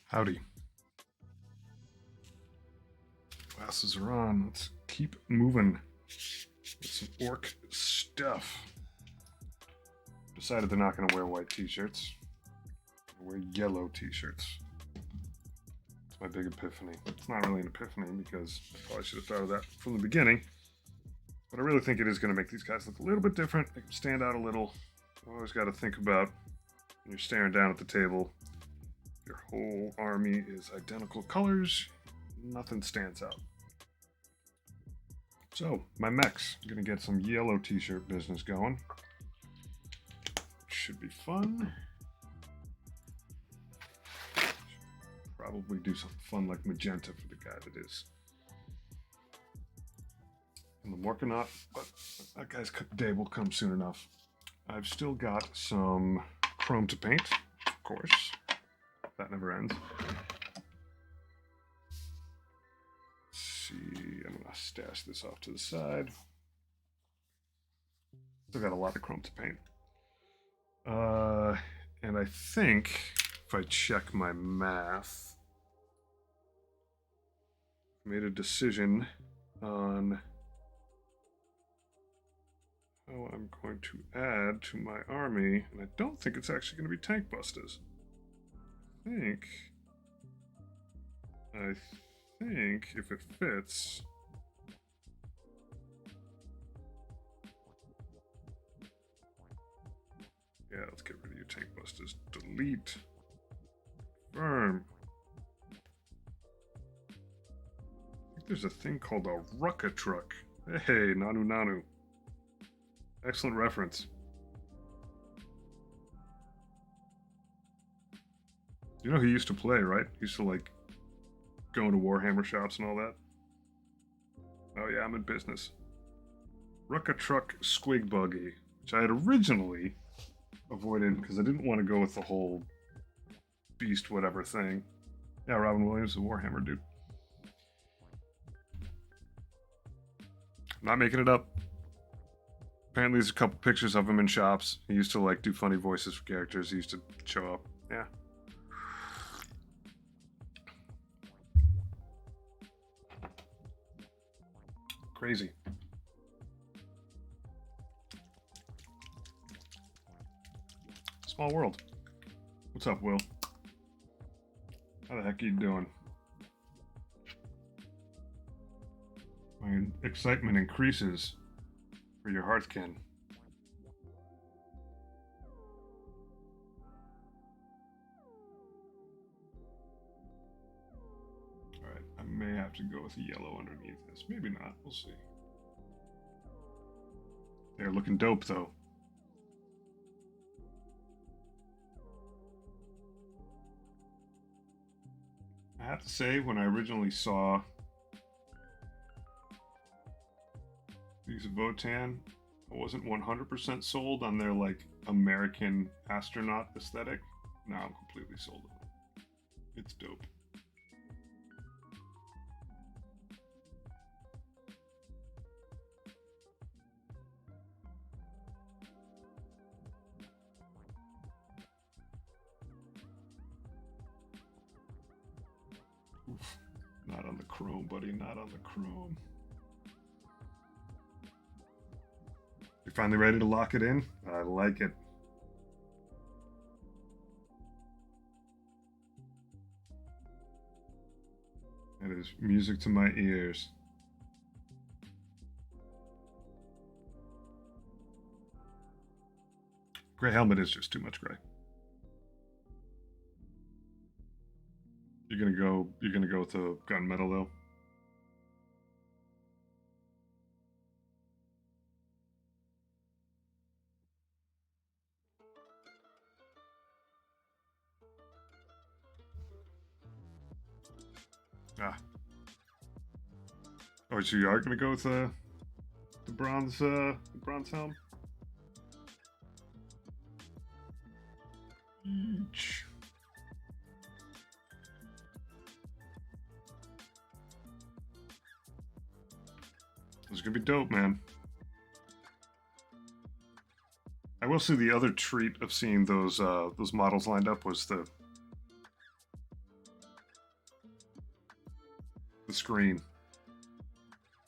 Howdy. Glasses are on. Let's keep moving with some orc stuff. Decided they're not going to wear white t-shirts. Wear yellow t-shirts. It's my big epiphany. It's not really an epiphany because I probably should have thought of that from the beginning. But I really think it is going to make these guys look a little bit different. Make them stand out a little. You always got to think about when you're staring down at the table. Your whole army is identical colors. Nothing stands out. So, my Meks. I'm going to get some yellow t-shirt business going. Should be fun. Probably do something fun like magenta for the guy that is. And the Morkanaut, but that guy's day will come soon enough. I've still got some chrome to paint, of course. That never ends. Let's see, I'm gonna stash this off to the side. Still got a lot of chrome to paint. And I think if I check my math, I made a decision on how I'm going to add to my army, and I don't think it's actually going to be tank busters. I think if it fits, yeah, let's get rid of your tank busters. Delete. Confirm. I think there's a thing called a rucka truck. Hey, Nanu Nanu. Excellent reference. You know he used to play, right? He used to like go into Warhammer shops and all that. Oh yeah, I'm in business. Rucka truck squig buggy, which I had originally avoided because I didn't want to go with the whole beast whatever thing. Yeah, Robin Williams, the Warhammer dude. I'm not making it up. Apparently there's a couple pictures of him in shops. He used to like do funny voices for characters. He used to show up. Yeah. Crazy. Small world. What's up, Will? How the heck are you doing? My excitement increases for your Hearthkin. Alright, I may have to go with a yellow underneath this. Maybe not. We'll see. They're looking dope, though. I have to say, when I originally saw these Votan, I wasn't 100% sold on their like American astronaut aesthetic. Now I'm completely sold on it. It's dope. Oof. Not on the chrome, buddy. Not on the chrome. You're finally ready to lock it in? I like it. That is music to my ears. Gray helmet is just too much gray. You're gonna go with the gunmetal though? Ah. Oh, so you are gonna go with the bronze helm? Each. This is gonna be dope, man. I will say the other treat of seeing those models lined up was the screen.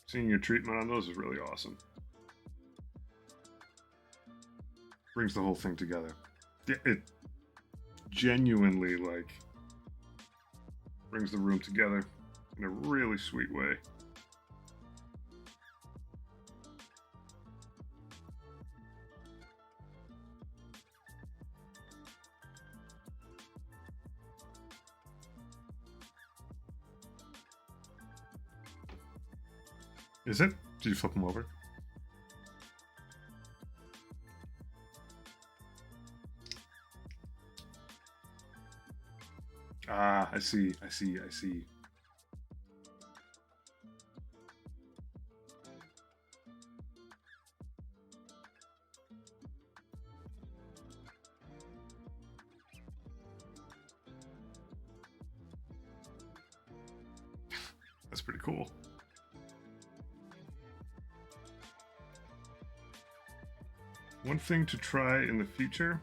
Seeing your treatment on those is really awesome. Brings the whole thing together. It genuinely, like, brings the room together in a really sweet way. Is it? Did you flip them over? Ah, I see. That's pretty cool. One thing to try in the future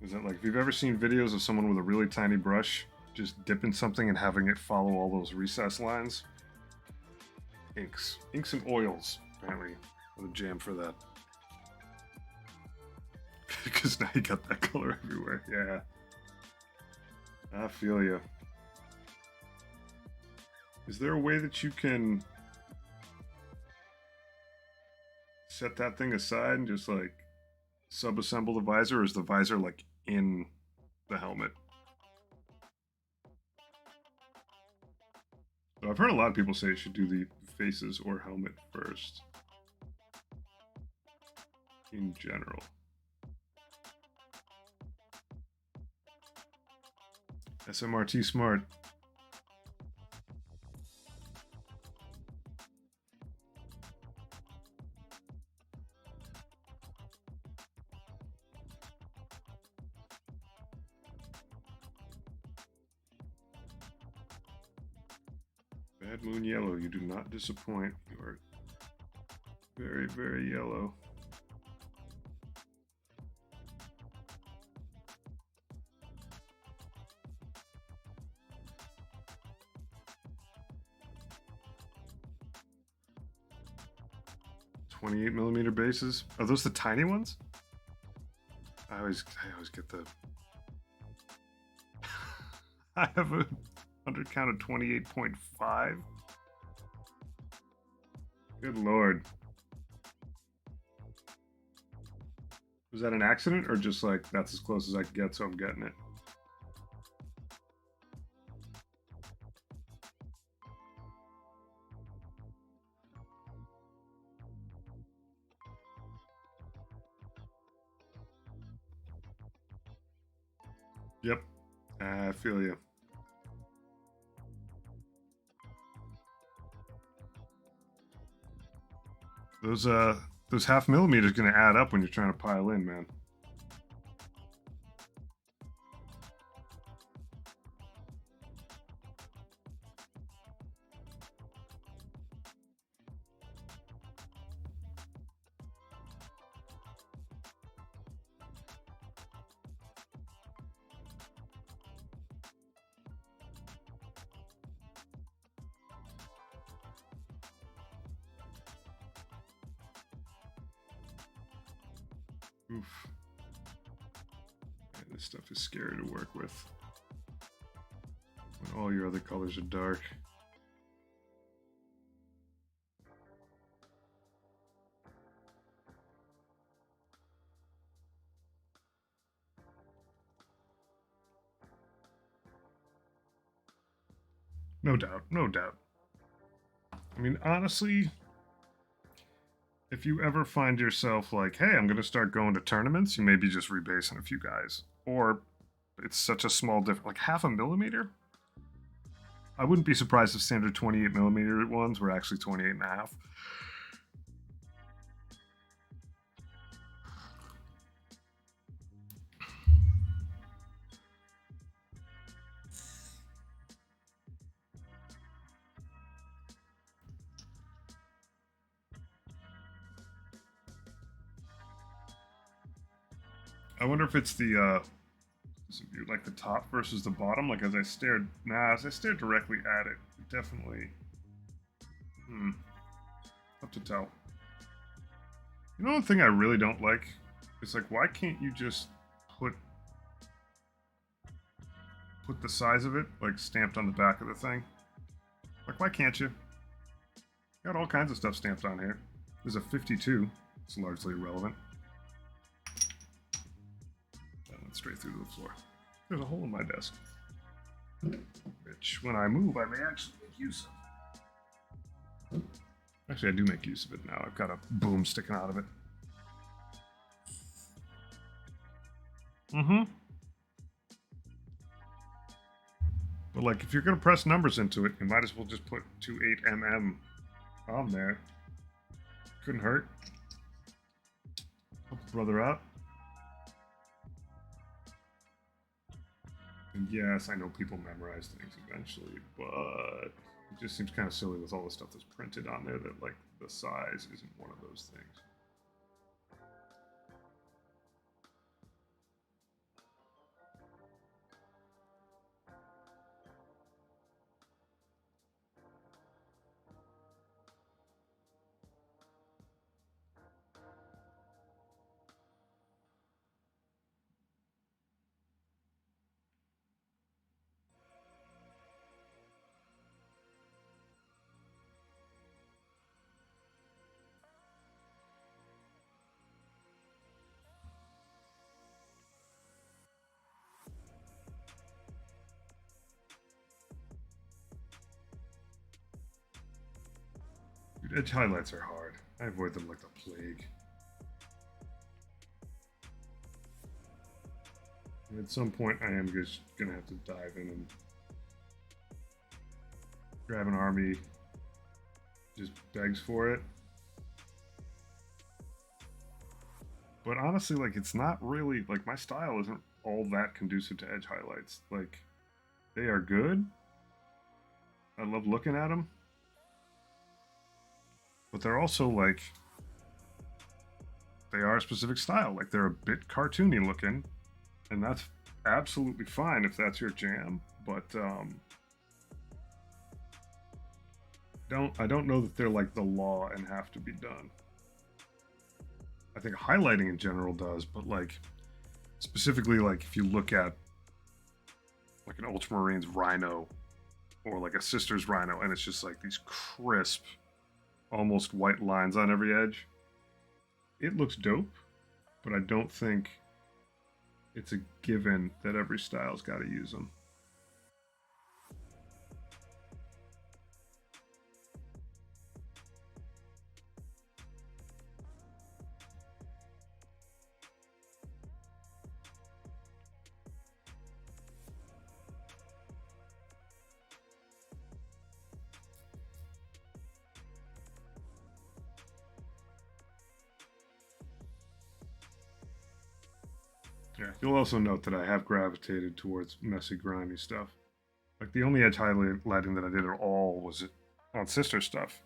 is that, like, if you've ever seen videos of someone with a really tiny brush just dipping something and having it follow all those recess lines, inks and oils apparently are the jam for that. Because now you got that color everywhere. Yeah, I feel you. Is there a way that you can set that thing aside and just, like, sub-assemble the visor, or is the visor, like, in the helmet? So I've heard a lot of people say you should do the faces or helmet first. In general. SMRT smart. Bad Moon Yellow, you do not disappoint. You are very, very yellow. .28mm bases. Are those the tiny ones? I always get the. I have a 100 count of 28.5. Good lord. Was that an accident, or just like that's as close as I can get, so I'm getting it? Yep, I feel you. Those half millimeters gonna add up when you're trying to pile in, man. Oof. Man, this stuff is scary to work with when all your other colors are dark. No doubt, no doubt. I mean, honestly, if you ever find yourself like, hey, I'm going to start going to tournaments, you may be just rebasing a few guys. Or it's such a small difference, like half a millimeter? I wouldn't be surprised if standard 28mm ones were actually 28.5. I wonder if it's the of view? Like the top versus the bottom? Like as I stared... Nah, as I stared directly at it, it definitely... Tough to tell. You know, one thing I really don't like is like, why can't you just put the size of it like stamped on the back of the thing? Like, why can't you? Got all kinds of stuff stamped on here. There's a 52. It's largely irrelevant. That went straight through to the floor. There's a hole in my desk, which when I move, I may actually make use of. Actually, I do make use of it now. I've got a boom sticking out of it. But like, if you're gonna press numbers into it, you might as well just put 28mm on there. Couldn't hurt. Help a brother out. And yes, I know people memorize things eventually, but it just seems kind of silly with all the stuff that's printed on there that like the size isn't one of those things. Dude, edge highlights are hard. I avoid them like the plague. And at some point, I am just gonna have to dive in and grab an army. Just begs for it. But honestly, like, it's not really, like, my style isn't all that conducive to edge highlights. Like, they are good. I love looking at them. But they're also, like, they are a specific style. Like, they're a bit cartoony looking. And that's absolutely fine if that's your jam. But, I don't know that they're, like, the law and have to be done. I think highlighting in general does, but like specifically, like if you look at like an Ultramarines Rhino or like a Sisters Rhino, and it's just like these crisp, almost white lines on every edge, it looks dope, but I don't think it's a given that every style's got to use them. Yeah, you'll also note that I have gravitated towards messy, grimy stuff. Like the only edge highlighting that I did at all was on Sister stuff.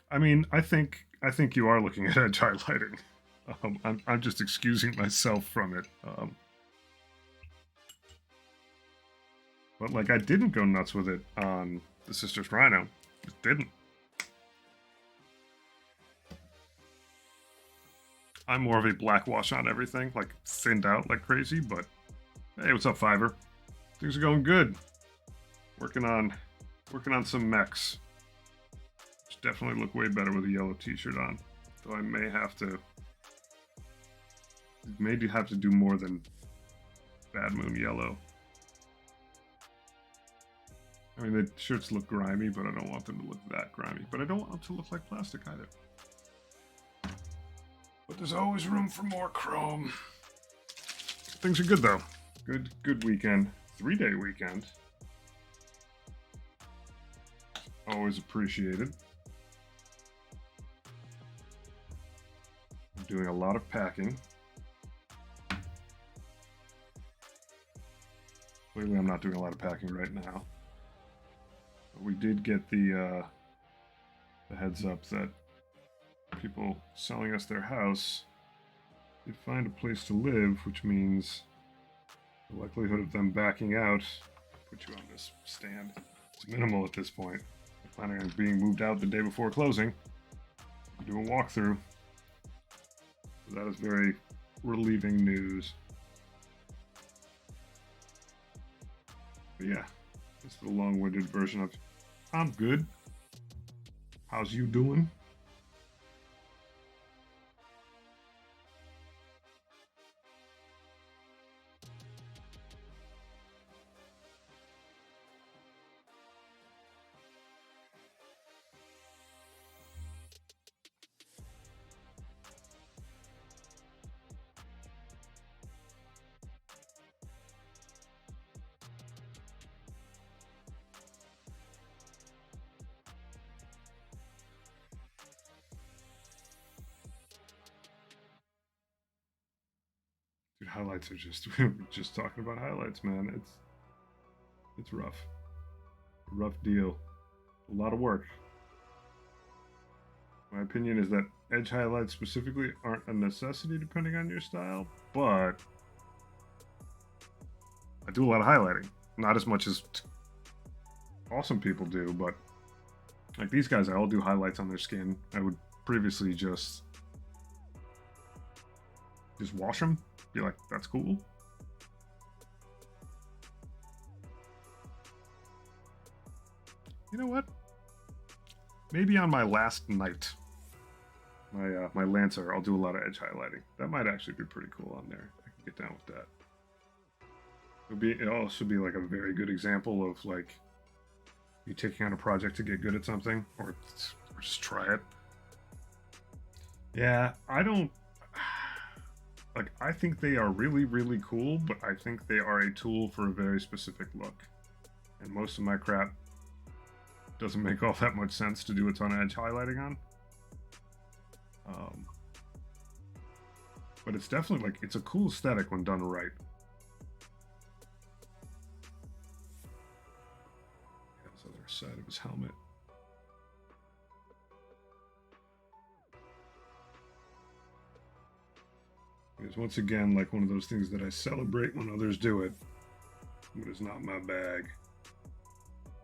I mean, I think you are looking at edge highlighting. I'm just excusing myself from it. But like, I didn't go nuts with it on the Sisters Rhino. Just didn't. I'm more of a black wash on everything, like thinned out like crazy, but hey, what's up, Fiverr? Things are going good. Working on some Meks. Which definitely look way better with a yellow t-shirt on. Though I may have to do more than Bad Moon yellow. I mean, the shirts look grimy, but I don't want them to look that grimy. But I don't want them to look like plastic either. But there's always room for more chrome. Things are good though. Good weekend. 3-day weekend. Always appreciated. I'm doing a lot of packing. Clearly I'm not doing a lot of packing right now. But we did get the heads up that people selling us their house, they find a place to live, which means the likelihood of them backing out, put you on this stand, it's minimal at this point. They're planning on being moved out the day before closing. Do a walkthrough. So that is very relieving news. But yeah, just the long-winded version of I'm good. How's you doing? Dude, highlights are just we were just talking about highlights, man. It's rough. A rough deal. A lot of work. My opinion is that edge highlights specifically aren't a necessity depending on your style, but I do a lot of highlighting. Not as much as awesome people do, but like these guys, I all do highlights on their skin. I would previously just wash them, be like, that's cool. You know what? Maybe on my last night, my Lancer, I'll do a lot of edge highlighting. That might actually be pretty cool on there. I can get down with that. It also be like a very good example of like you taking on a project to get good at something, or just try it. Yeah, I don't like. I think they are really, really cool, but I think they are a tool for a very specific look. And most of my crap doesn't make all that much sense to do a ton of edge highlighting on. But it's definitely like, it's a cool aesthetic when done right. His other side of his helmet. It's once again like one of those things that I celebrate when others do it, but it's not my bag.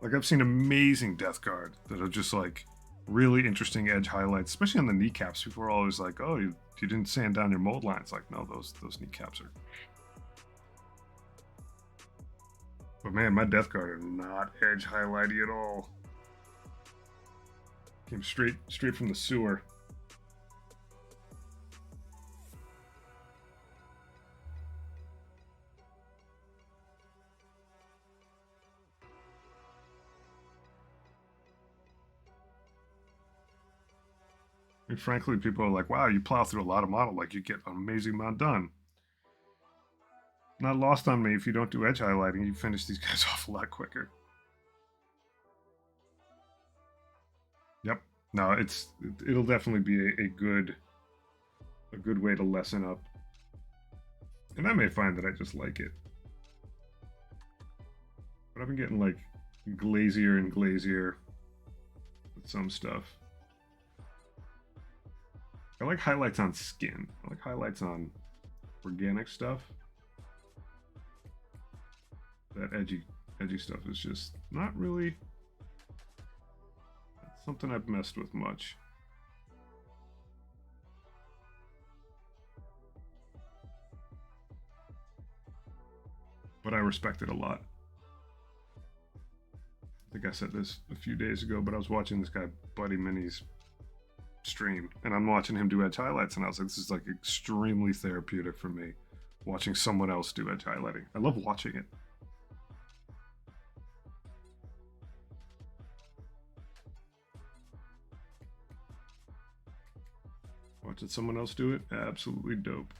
Like I've seen amazing Death Guard that are just like really interesting edge highlights, especially on the kneecaps. People are always like, "Oh, you didn't sand down your mold lines." Like, no, those kneecaps are. But man, my Death Guard are not edge highlighty at all. Came straight from the sewer. And frankly, people are like, wow, you plow through a lot of model, like you get an amazing amount done. Not lost on me, if you don't do edge highlighting, you finish these guys off a lot quicker. Yep. No, it'll definitely be a good way to lessen up. And I may find that I just like it. But I've been getting like glazier and glazier with some stuff. I like highlights on skin. I like highlights on organic stuff. That edgy stuff is just not really something I've messed with much. But I respect it a lot. I think I said this a few days ago, but I was watching this guy, Buddy Mini's stream, and I'm watching him do edge highlights, and I was like, this is like extremely therapeutic for me, watching someone else do edge highlighting. I love watching it. Watching someone else do it, absolutely dope.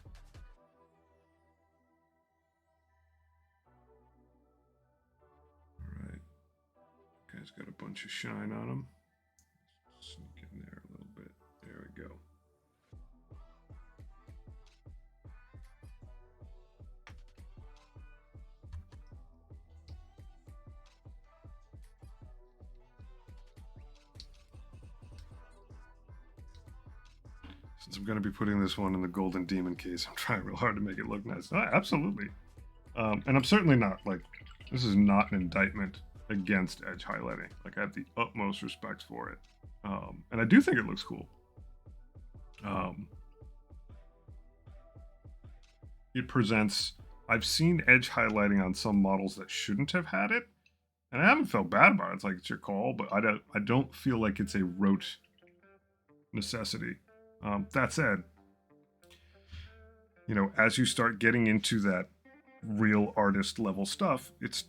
All right, guy's got a bunch of shine on him. Sneak in there a little bit. There we go. Since I'm going to be putting this one in the golden demon case, I'm trying real hard to make it look nice. Oh, absolutely. And I'm certainly not, like, this is not an indictment against edge highlighting. Like, I have the utmost respect for it. And I do think it looks cool. It presents, I've seen edge highlighting on some models that shouldn't have had it, and I haven't felt bad about it. It's like, it's your call, but I don't feel like it's a rote necessity. That said, you know, as you start getting into that real artist level stuff, it's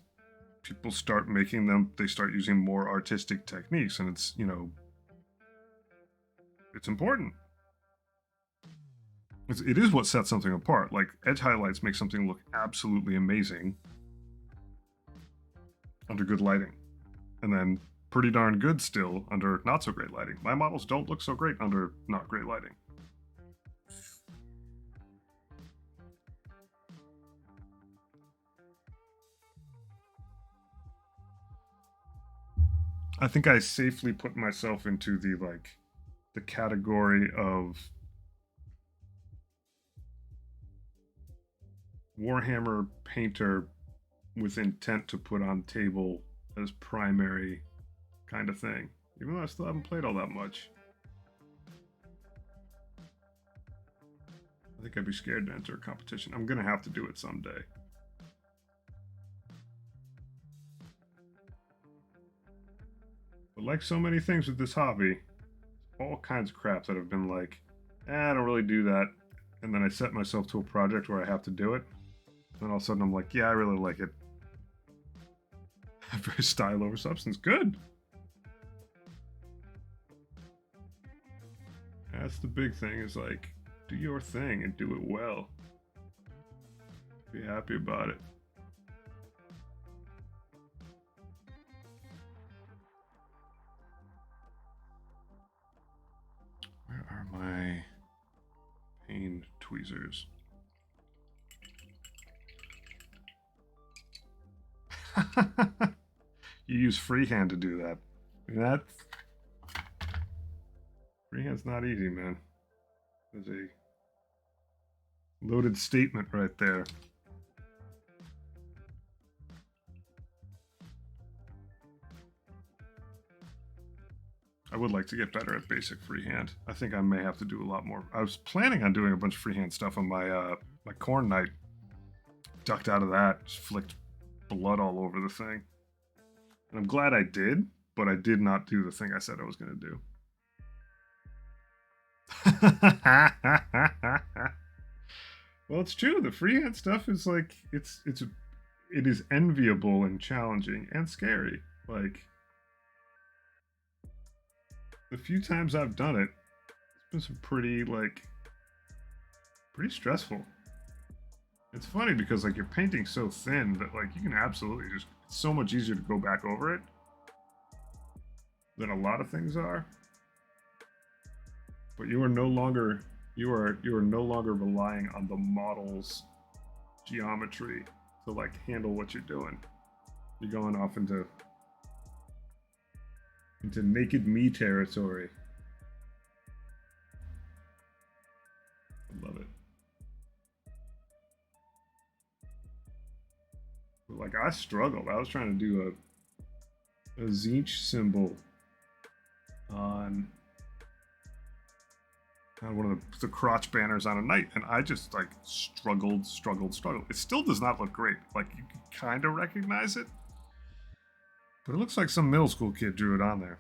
people start making them, they start using more artistic techniques, and it's, you know, it's important. It is what sets something apart. Like, edge highlights make something look absolutely amazing under good lighting, and then pretty darn good still under not so great lighting. My models don't look so great under not great lighting. I think I safely put myself into the, like, the category of Warhammer painter with intent to put on table as primary kind of thing. Even though I still haven't played all that much. I think I'd be scared to enter a competition. I'm gonna have to do it someday. But like so many things with this hobby, all kinds of crap that have been like, I don't really do that. And then I set myself to a project where I have to do it. And all of a sudden I'm like, yeah, I really like it. Very style over substance. Good. That's the big thing, is like, do your thing and do it well. Be happy about it. Where are my pain tweezers? You use freehand to do that. I mean, that's freehand's not easy, man. There's a loaded statement right there. I would like to get better at basic freehand. I think I may have to do a lot more. I was planning on doing a bunch of freehand stuff on my my corn knight. Ducked out of that, just flicked blood all over the thing. And I'm glad I did, but I did not do the thing I said I was going to do. Well, it's true. The freehand stuff is like, it is enviable and challenging and scary. Like, the few times I've done it, it's been some pretty stressful. It's funny because, like, you're painting so thin that, like, you can absolutely just, it's so much easier to go back over it than a lot of things are. But you are no longer relying on the model's geometry to, like, handle what you're doing. You're going off into naked me territory. I love it. But, like, I struggled. I was trying to do a Zinch symbol on one of the crotch banners on a knight, and I just, like, struggled. It still does not look great. Like, you can kind of recognize it, but it looks like some middle school kid drew it on there.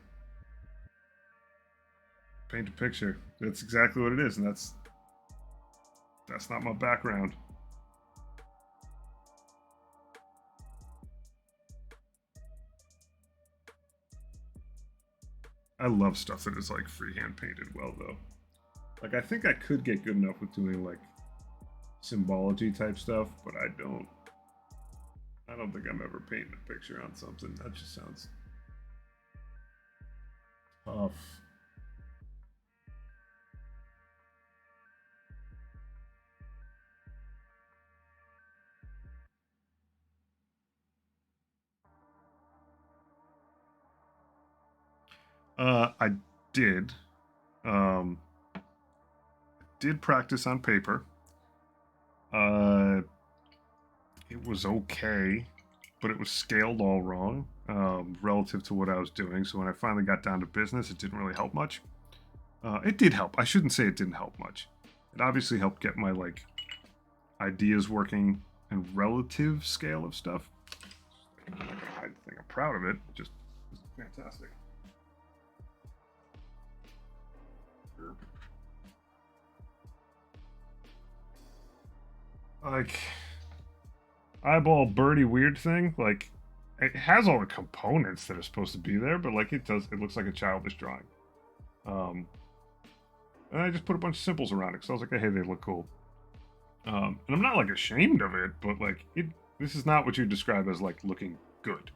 Paint a picture. That's exactly what it is, and that's not my background. I love stuff that is, like, freehand painted well, though. Like, I think I could get good enough with doing, like, symbology type stuff, but I don't think I'm ever painting a picture on something. That just sounds tough. I did. did practice on paper. Uh, it was okay, but it was scaled all wrong relative to what I was doing. So when I finally got down to business, it didn't really help much. It did help. I shouldn't say it didn't help much. It obviously helped get my like ideas working and relative scale of stuff. I think I'm proud of it. Just it's fantastic. Like eyeball birdie weird thing. Like it has all the components that are supposed to be there, but like it does. It looks like a childish drawing. Um, and I just put a bunch of symbols around it because I was like, hey, they look cool. And I'm not like ashamed of it, but like it. This is not what you describe as like looking good.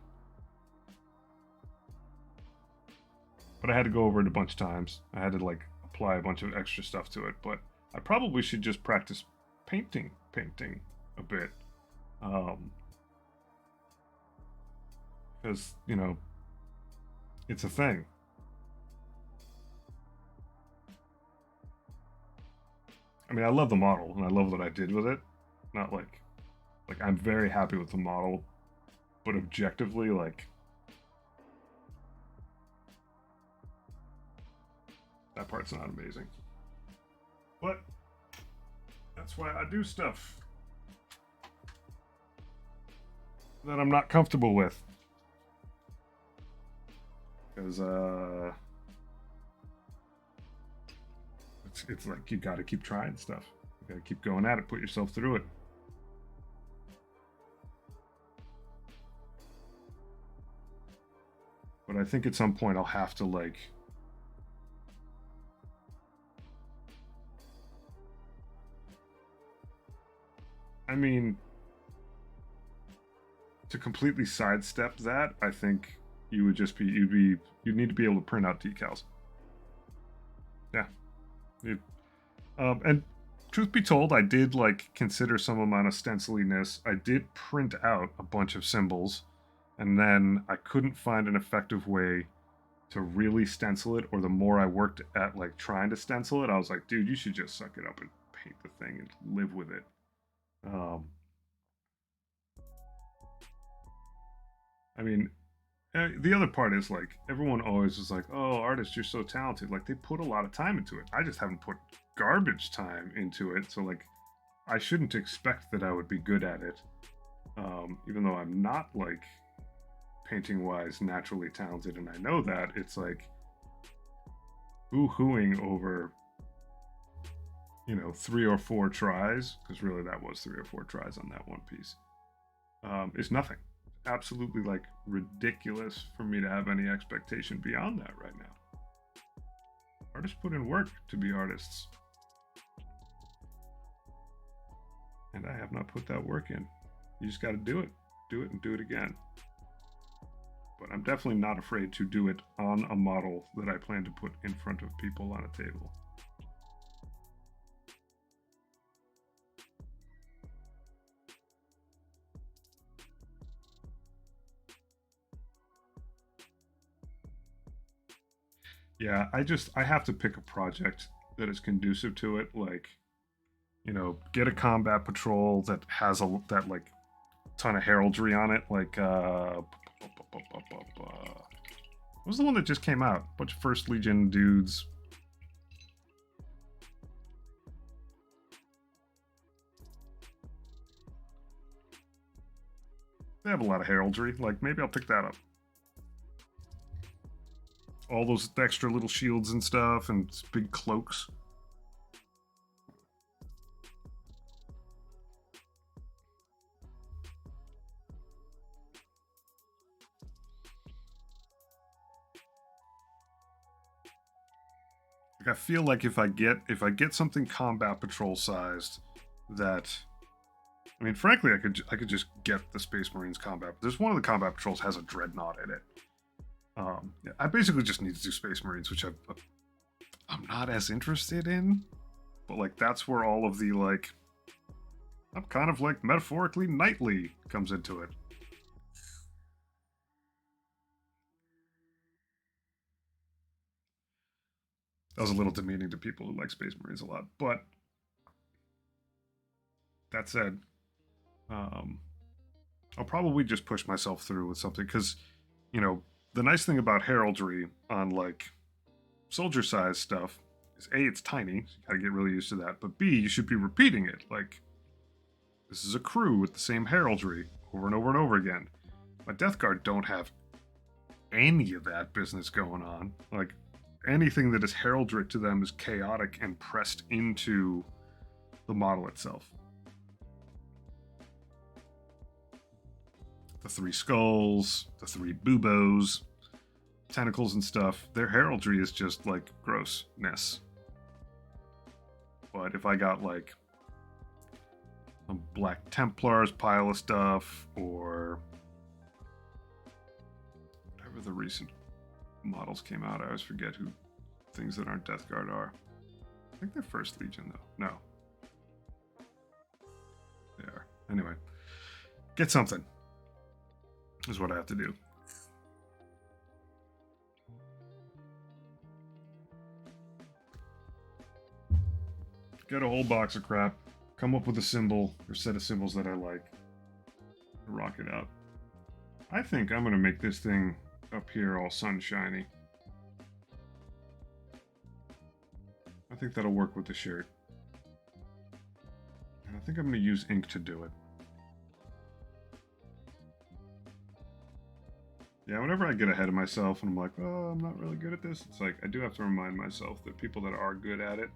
But I had to go over it a bunch of times. I had to like apply a bunch of extra stuff to it. But I probably should just practice painting a bit. Because, you know, it's a thing. I mean, I love the model and I love what I did with it. Not like I'm very happy with the model, but objectively, like that part's not amazing. But that's why I do stuff that I'm not comfortable with. Because it's like you got to keep trying stuff. You got to keep going at it. Put yourself through it. But I think at some point I'll have to like. I mean, to completely sidestep that, I think you would just be you'd need to be able to print out decals. Yeah. And truth be told, I did like consider some amount of stenciliness. I did print out a bunch of symbols, and then I couldn't find an effective way to really stencil it. Or the more I worked at like trying to stencil it, I was like, dude, you should just suck it up and paint the thing and live with it. I mean, the other part is like everyone always is like, "Oh, artists, you're so talented." Like they put a lot of time into it. I just haven't put garbage time into it. So like, I shouldn't expect that I would be good at it, even though I'm not like painting wise naturally talented, and I know that. It's like hooing over, 3 or 4 tries, because really that was 3 or 4 tries on that one piece. Is nothing. Absolutely like ridiculous for me to have any expectation beyond that right now. Artists put in work to be artists, and I have not put that work in. You just got to do it and do it again. But I'm definitely not afraid to do it on a model that I plan to put in front of people on a table. Yeah, I have to pick a project that is conducive to it. Like, get a combat patrol that has that like ton of heraldry on it. Like, what was the one that just came out? A bunch of First Legion dudes. They have a lot of heraldry. Like, maybe I'll pick that up. All those extra little shields and stuff and big cloaks. Like I feel like if I get something combat patrol sized, that I mean, frankly, I could just get the Space Marines combat. There's one of the combat patrols has a dreadnought in it. Yeah, I basically just need to do Space Marines, which I'm not as interested in. But like that's where all of the like I'm kind of like metaphorically knightly comes into it. That was a little demeaning to people who like Space Marines a lot. But that said, I'll probably just push myself through with something because, you know, the nice thing about heraldry on like soldier size stuff is A, it's tiny, so you gotta get really used to that. But B, you should be repeating it. Like, this is a crew with the same heraldry over and over and over again. My Death Guard don't have any of that business going on. Like, anything that is heraldric to them is chaotic and pressed into the model itself. The 3 skulls, the 3 buboes, tentacles and stuff, their heraldry is just like grossness. But if I got like a Black Templars pile of stuff, or whatever the recent models came out, I always forget who things that aren't Death Guard are. I think they're First Legion though. No. They are. Anyway. Get something. Is what I have to do. Get a whole box of crap. Come up with a symbol or set of symbols that I like. Rock it out. I think I'm going to make this thing up here all sunshiny. I think that'll work with the shirt. And I think I'm going to use ink to do it. Yeah, whenever I get ahead of myself and I'm like, oh, I'm not really good at this, it's like I do have to remind myself that people that are good at it,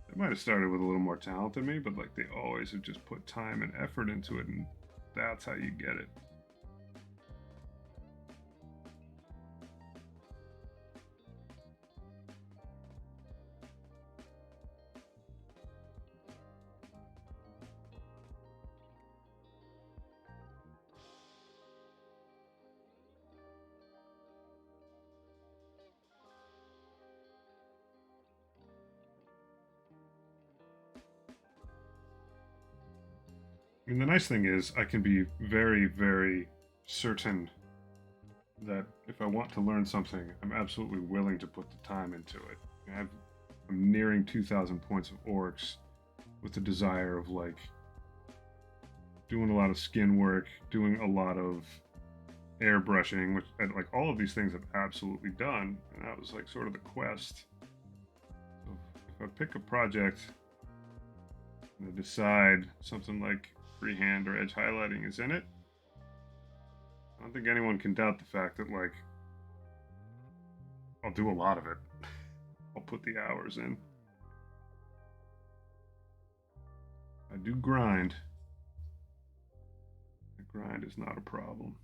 they might have started with a little more talent than me, but like they always have just put time and effort into it, and that's how you get it. I mean, the nice thing is I can be very, very certain that if I want to learn something, I'm absolutely willing to put the time into it. I'm nearing 2,000 points of orcs with the desire of like doing a lot of skin work, doing a lot of airbrushing, which like all of these things I've absolutely done, and that was like sort of the quest. So if I pick a project and I decide something like freehand or edge highlighting is in it, I don't think anyone can doubt the fact that like I'll do a lot of it. I'll put the hours in. I do grind. The grind is not a problem.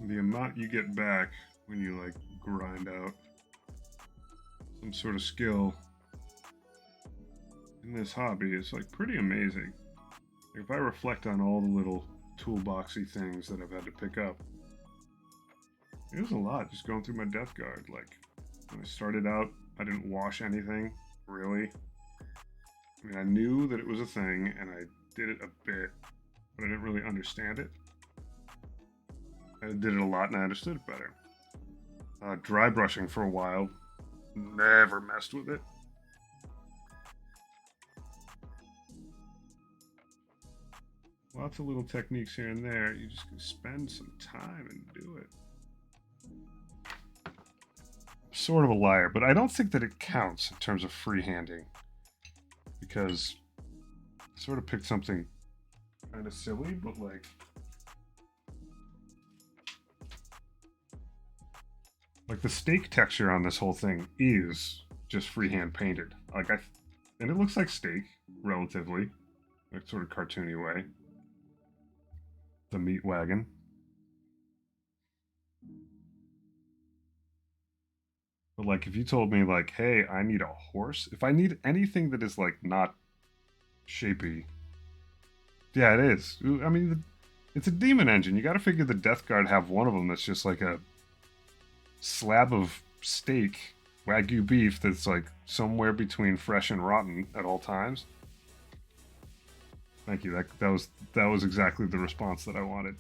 The amount you get back when you like grind out some sort of skill in this hobby is like pretty amazing. Like, if I reflect on all the little toolboxy things that I've had to pick up, it was a lot just going through my Death Guard. Like when I started out, I didn't wash anything really. I mean, I knew that it was a thing and I did it a bit, but I didn't really understand it. I did it a lot and I understood it better. Dry brushing for a while, never messed with it. Lots of little techniques here and there. You just can spend some time and do it. I'm sort of a liar, but I don't think that it counts in terms of freehanding, because I sort of picked something kind of silly, but like the stake texture on this whole thing is just freehand painted. Like and it looks like steak, relatively, like sort of cartoony way. The meat wagon. But like, if you told me like, hey, I need a horse. If I need anything that is like not shapy, yeah, it is. I mean, it's a demon engine. You got to figure the Death Guard have one of them that's just like a slab of steak, wagyu beef that's like somewhere between fresh and rotten at all times. Thank you. That was exactly the response that I wanted.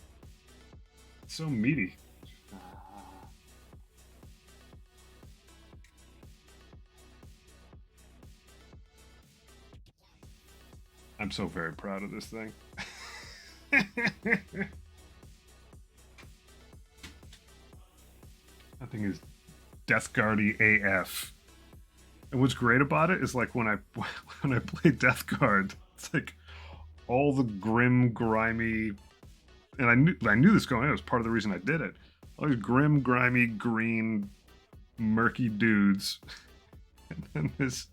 It's so meaty. I'm so very proud of this thing. That thing is Death Guardy AF. And what's great about it is like when I when I play Death Guard, it's like all the grim, grimy, and I knew this going in. It was part of the reason I did it. All these grim, grimy, green, murky dudes, and then this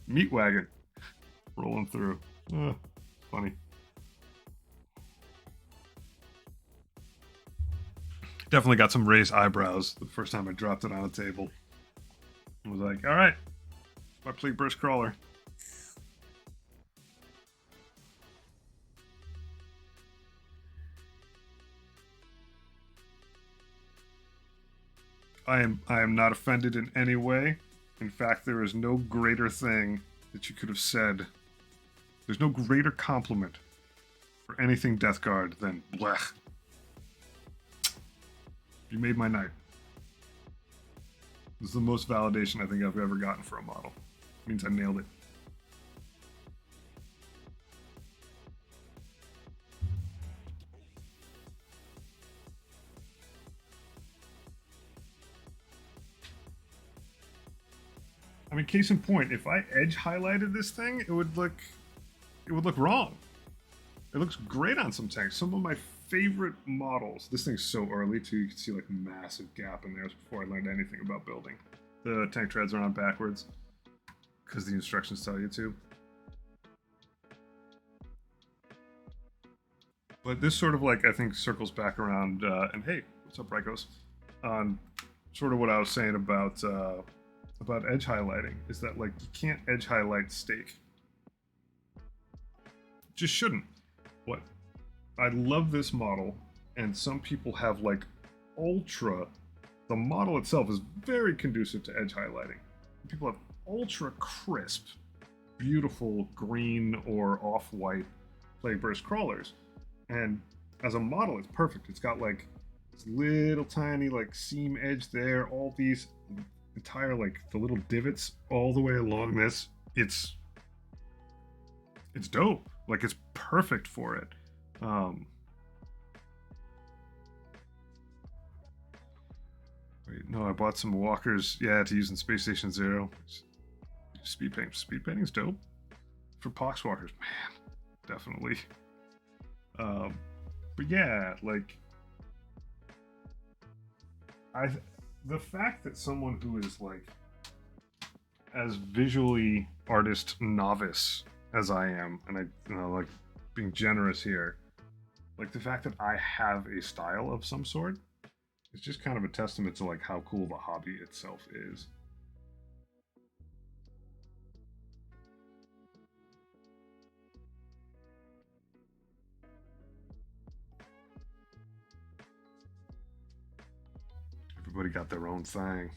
meat wagon rolling through. Funny. Definitely got some raised eyebrows the first time I dropped it on a table. I was like, all right, my plate burst crawler. I am not offended in any way. In fact, there is no greater thing that you could have said. There's no greater compliment for anything Death Guard than blech. You made my night. This is the most validation I think I've ever gotten for a model. It means I nailed it. I mean, case in point, if I edge highlighted this thing, it would look wrong. It looks great on some tanks. Some of my favorite models. This thing's so early too. You can see like a massive gap in there before I learned anything about building. The tank treads are on backwards because the instructions tell you to. But this sort of like I think circles back around. And hey, what's up, Rikos? On sort of what I was saying about edge highlighting is that like you can't edge highlight steak. Just shouldn't. What? I love this model, and some people have like ultra. The model itself is very conducive to edge highlighting. People have ultra crisp, beautiful green or off-white Plague Burst crawlers, and as a model, it's perfect. It's got like this little tiny like seam edge there, all these entire like the little divots all the way along this. It's dope. Like it's perfect for it. Wait, no, I bought some walkers. Yeah, to use in Space Station Zero. Speed paint. Speed painting's dope for poxwalkers, man. Definitely. But yeah, like the fact that someone who is like as visually artist novice as I am, and like being generous here, like the fact that I have a style of some sort is just kind of a testament to like how cool the hobby itself is. Everybody got their own thing.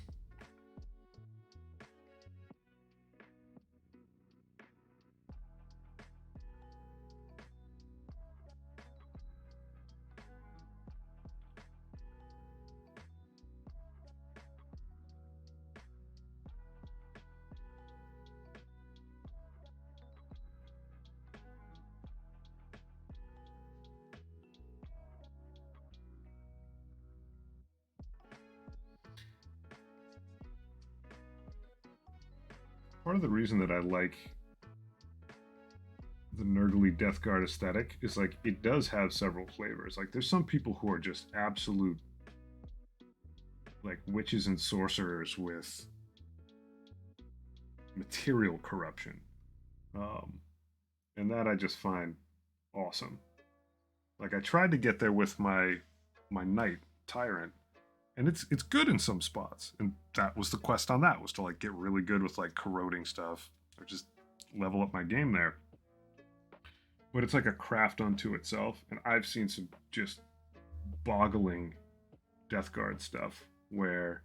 Part of the reason that I like the Nurgly Death Guard aesthetic is like it does have several flavors. Like there's some people who are just absolute like witches and sorcerers with material corruption. Um, and that I just find awesome. Like I tried to get there with my knight tyrant, and it's good in some spots. And that was the quest on that, was to like get really good with like corroding stuff or just level up my game there. But it's like a craft unto itself, and I've seen some just boggling Death Guard stuff where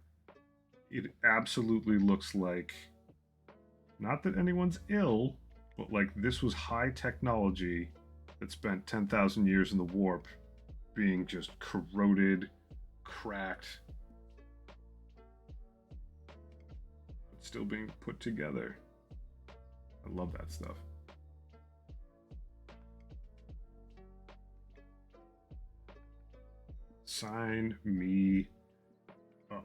it absolutely looks like, not that anyone's ill, but like this was high technology that spent 10,000 years in the warp being just corroded, cracked, but still being put together. I love that stuff. Sign me up.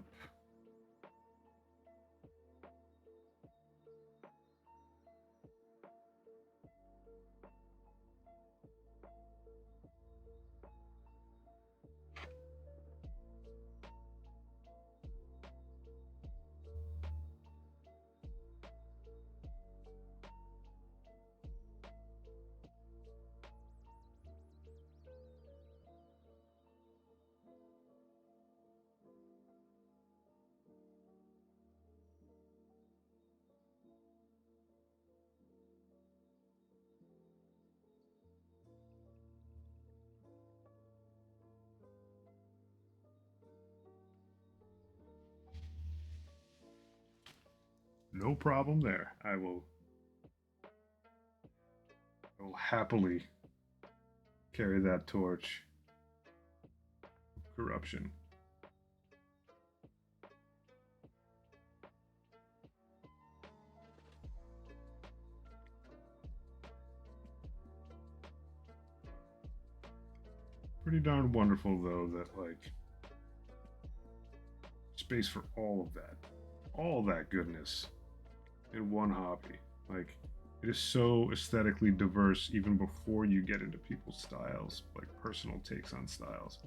No problem there. I will happily carry that torch of corruption. Pretty darn wonderful though that like space for all that goodness in one hobby. Like it is so aesthetically diverse even before you get into people's styles, like personal takes on styles.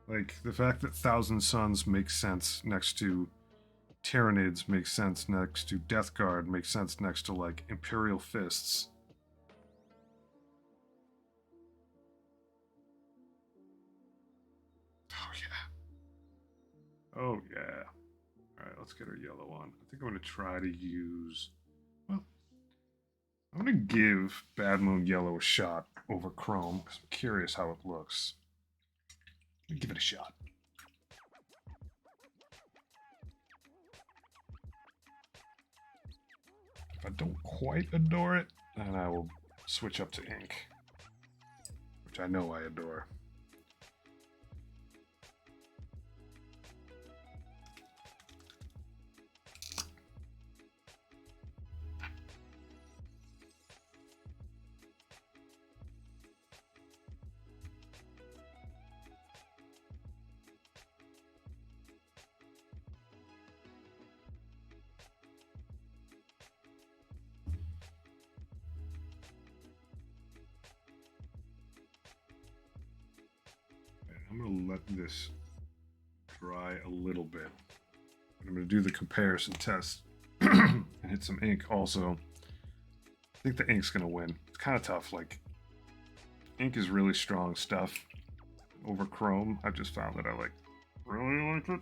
Like the fact that Thousand Suns makes sense next to Tyranids, makes sense next to Death Guard, makes sense next to like Imperial Fists. Oh yeah. Oh yeah. Alright, let's get our yellow on. I think I'm gonna try to use, well, I'm gonna give Bad Moon Yellow a shot over Chrome because I'm curious how it looks. Let me give it a shot. If I don't quite adore it, then I will switch up to ink, which I know I adore. I'm going to let this dry a little bit. I'm going to do the comparison test and hit some ink also. I think the ink's going to win. It's kind of tough. Like, ink is really strong stuff over Chrome. I've just found that I really like it.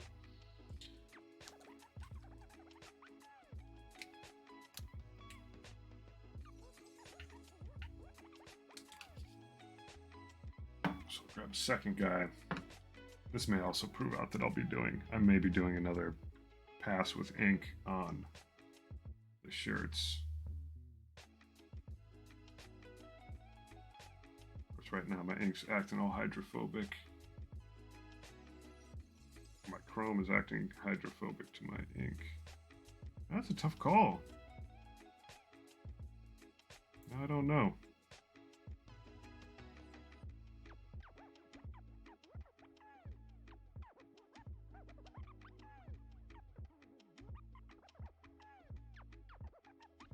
So I'll grab a second guy. This may also prove out that I may be doing another pass with ink on the shirts. Of course, right now my ink's acting all hydrophobic. My Chrome is acting hydrophobic to my ink. That's a tough call. I don't know.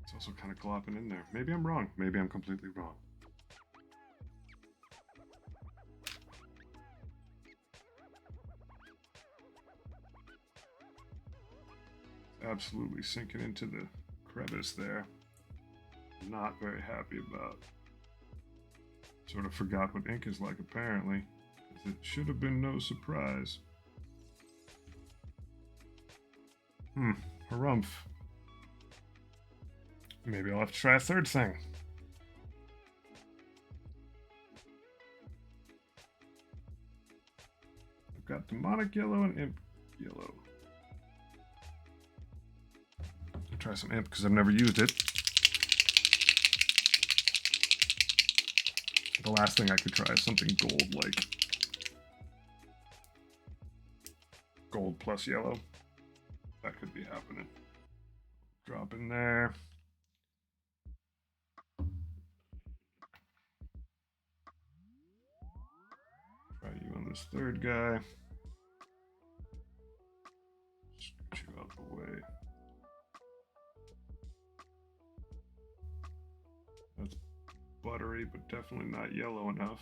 It's also kind of glopping in there. Maybe I'm wrong. Maybe I'm completely wrong. absolutely sinking into the crevice there. Not very happy about. Sort of forgot what ink is like, apparently. It should have been no surprise. Harumph. Maybe I'll have to try a third thing. I've got demonic yellow and imp yellow. I'll try some imp because I've never used it. The last thing I could try is something gold, like gold plus yellow. That could be happening. Drop in there. Try you on this third guy. Scoot you out the way. That's buttery, but definitely not yellow enough.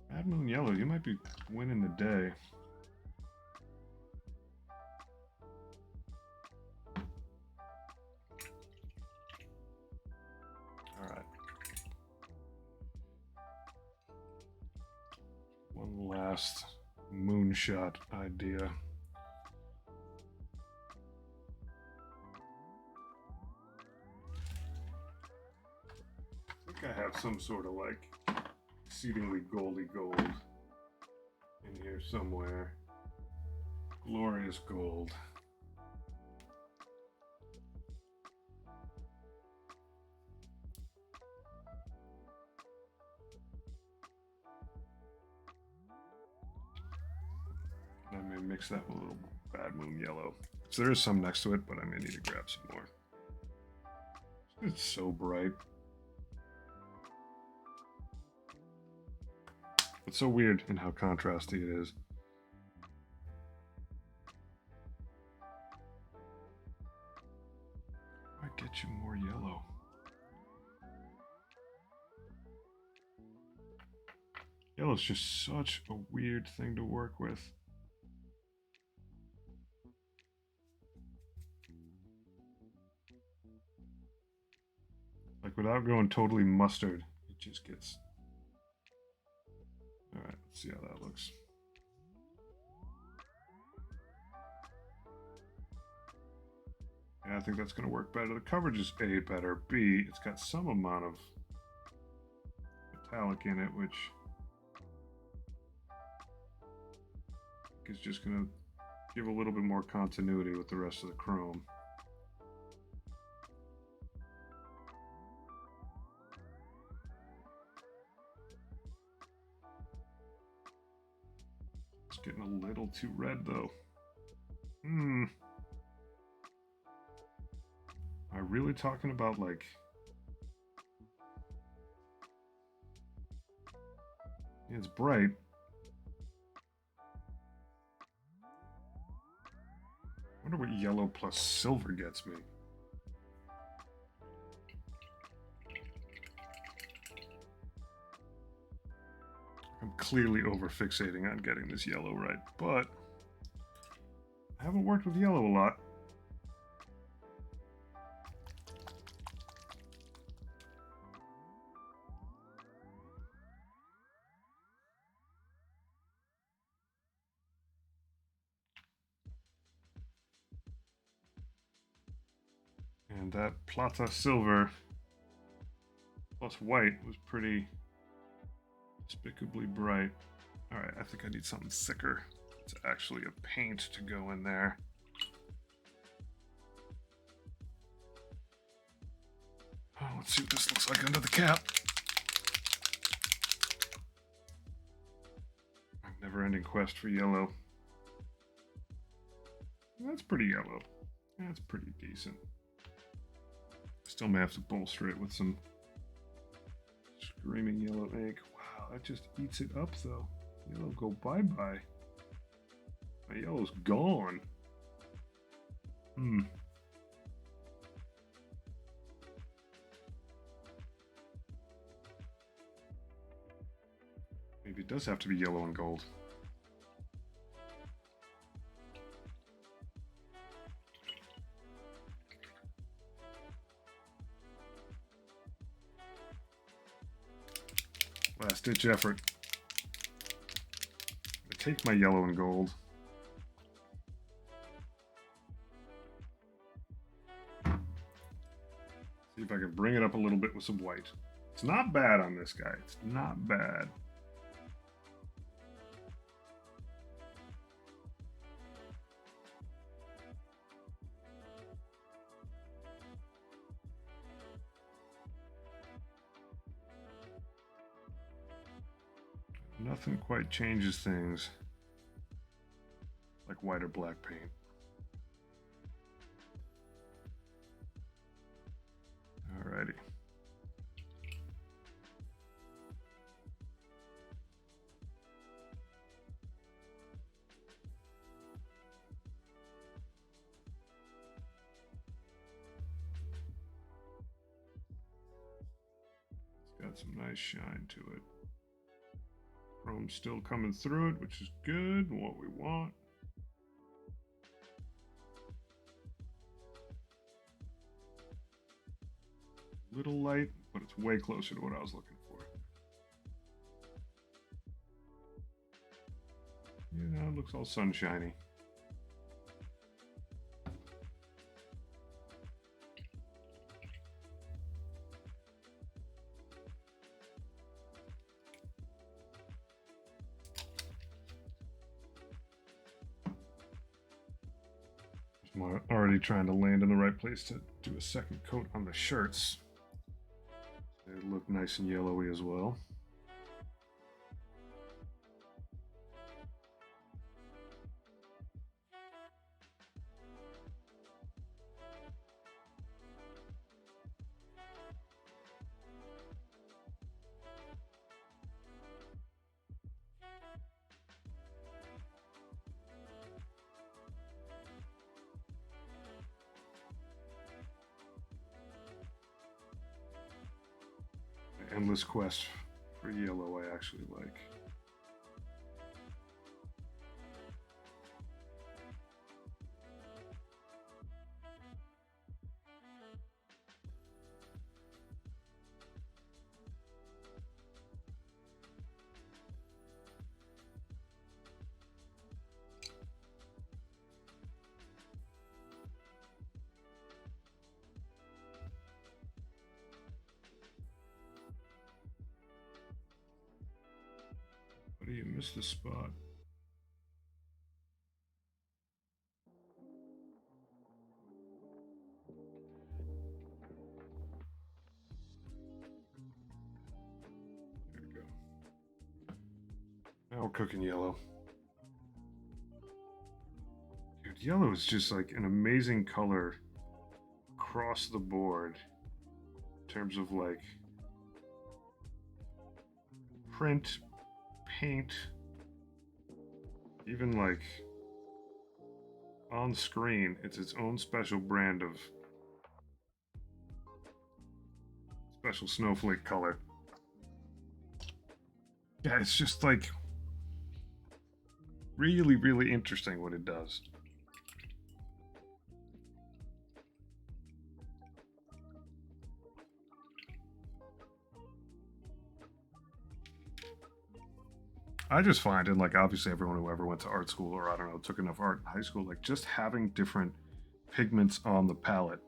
Bad Moon Yellow, you might be winning the day. Alright. One last moonshot idea. I think I have some sort of like exceedingly goldy gold in here somewhere. Glorious gold. I may mix that with a little Bad Moon Yellow. So there is some next to it, but I may need to grab some more. It's so bright. It's so weird in how contrasty it is. I get you more yellow. Yellow's just such a weird thing to work with. Like without going totally mustard, it just gets... Alright, let's see how that looks. Yeah, I think that's going to work better. The coverage is A, better. B, it's got some amount of metallic in it, which is just going to give a little bit more continuity with the rest of the chrome. It's getting a little too red, though. Am I really talking about, like... It's bright. I wonder what yellow plus silver gets me. I'm clearly over-fixating on getting this yellow right, but I haven't worked with yellow a lot. And that plata silver plus white was pretty despicably bright. Alright, I think I need something thicker. It's actually a paint to go in there. Oh, let's see what this looks like under the cap. Never-ending quest for yellow. That's pretty yellow. That's pretty decent. Still may have to bolster it with some screaming yellow ink. Wow, that just eats it up though. Yellow go bye-bye. My yellow's gone. Maybe it does have to be yellow and gold. Last ditch effort. I take my yellow and gold. See if I can bring it up a little bit with some white. It's not bad on this guy. It's not bad. Nothing quite changes things like white or black paint. Alrighty. It's got some nice shine to it. Chrome's still coming through it, which is good, what we want. Little light, but it's way closer to what I was looking for. You know, it looks all sunshiny. I'm already trying to land in the right place to do a second coat on the shirts. They look nice and yellowy as well. Endless quest for yellow I actually like. Buddy, you missed the spot. There we go. Now we're cooking yellow. Dude, yellow is just like an amazing color across the board in terms of like print, paint, even like on screen, it's its own special brand of special snowflake color. Yeah, it's just like really, really interesting what it does. I just find, and like obviously everyone who ever went to art school or I don't know, took enough art in high school, like just having different pigments on the palette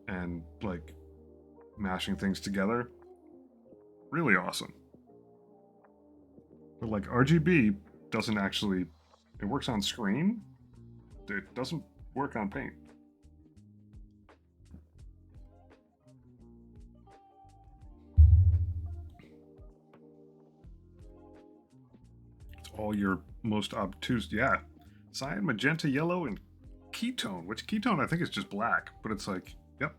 and like mashing things together, really awesome. But like RGB doesn't actually, it works on screen, it doesn't work on paint. All your most obtuse, yeah, cyan, magenta, yellow, and ketone, which ketone I think is just black, but it's like, yep,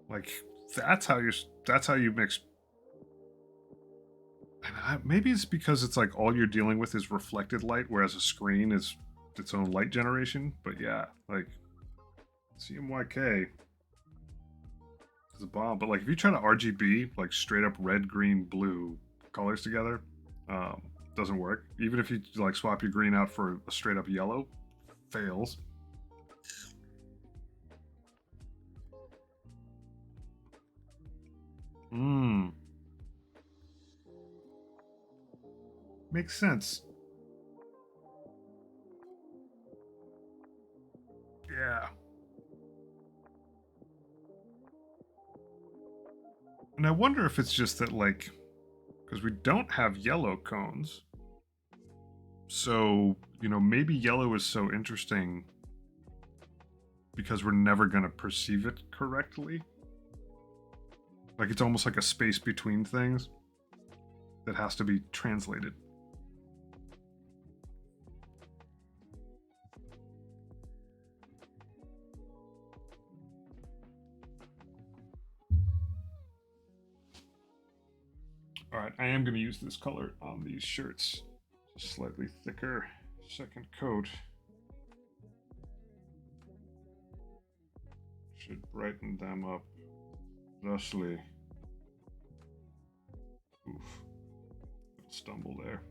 like that's how you mix. And maybe it's because it's like all you're dealing with is reflected light, whereas a screen is its own light generation. But yeah, like CMYK is a bomb. But like if you try to RGB like straight up red, green, blue, colors together, doesn't work. Even if you like swap your green out for a straight up yellow, fails. Makes sense. Yeah. And I wonder if it's just that, like, because we don't have yellow cones. So, maybe yellow is so interesting because we're never going to perceive it correctly. Like, it's almost like a space between things that has to be translated. All right, I am going to use this color on these shirts. Just slightly thicker second coat. Should brighten them up thusly. Oof. Little stumble there.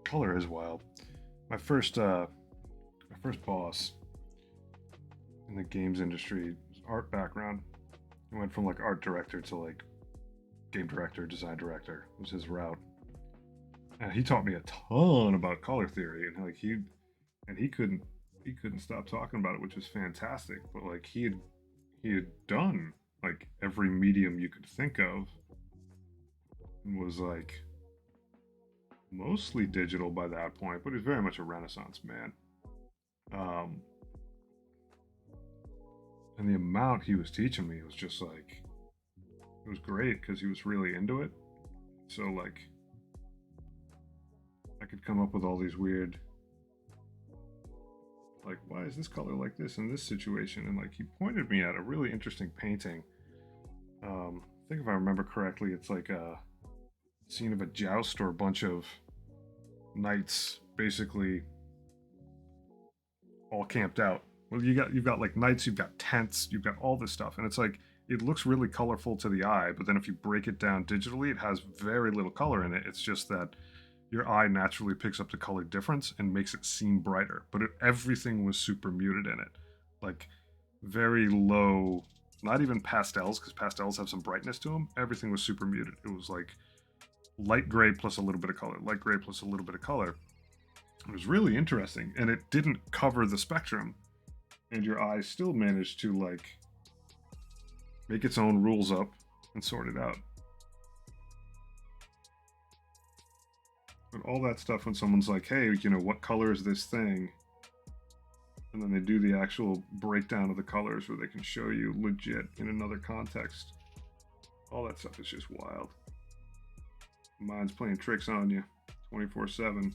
Color is wild. My first boss in the games industry, art background. He went from like art director to like game director, design director. It was his route, and he taught me a ton about color theory. And like he couldn't stop talking about it, which was fantastic. But like he had done like every medium you could think of, and was like mostly digital by that point, but he's very much a Renaissance man. And the amount he was teaching me was just like, it was great because he was really into it. So like, I could come up with all these weird, like, why is this color like this in this situation? And like, he pointed me at a really interesting painting. I think if I remember correctly, it's like a scene of a joust or a bunch of knights basically all camped out. Well, you've got like knights, you've got tents, you've got all this stuff, and it's like it looks really colorful to the eye, but then if you break it down digitally, it has very little color in it. It's just that your eye naturally picks up the color difference and makes it seem brighter. But everything was super muted in it, like very low, not even pastels, because pastels have some brightness to them. Everything was super muted. It was like light gray plus a little bit of color, light gray plus a little bit of color. It was really interesting, and it didn't cover the spectrum, and your eye still managed to like make its own rules up and sort it out. But all that stuff, when someone's like, hey, what color is this thing? And then they do the actual breakdown of the colors where they can show you legit in another context. All that stuff is just wild. Mind's playing tricks on you 24/7.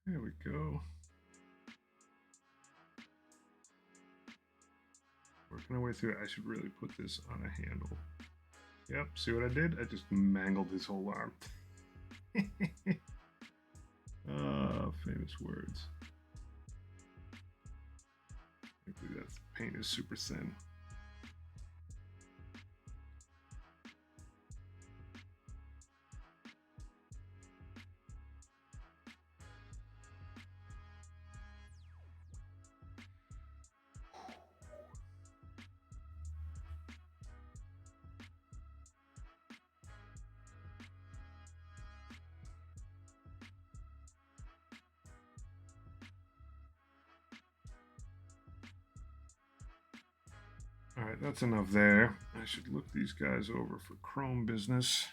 There we go. Working our way through it. I should really put this on a handle. Yep, see what I did? I just mangled his whole arm. Famous words. Hopefully that paint is super thin. All right, that's enough there. I should look these guys over for chrome business.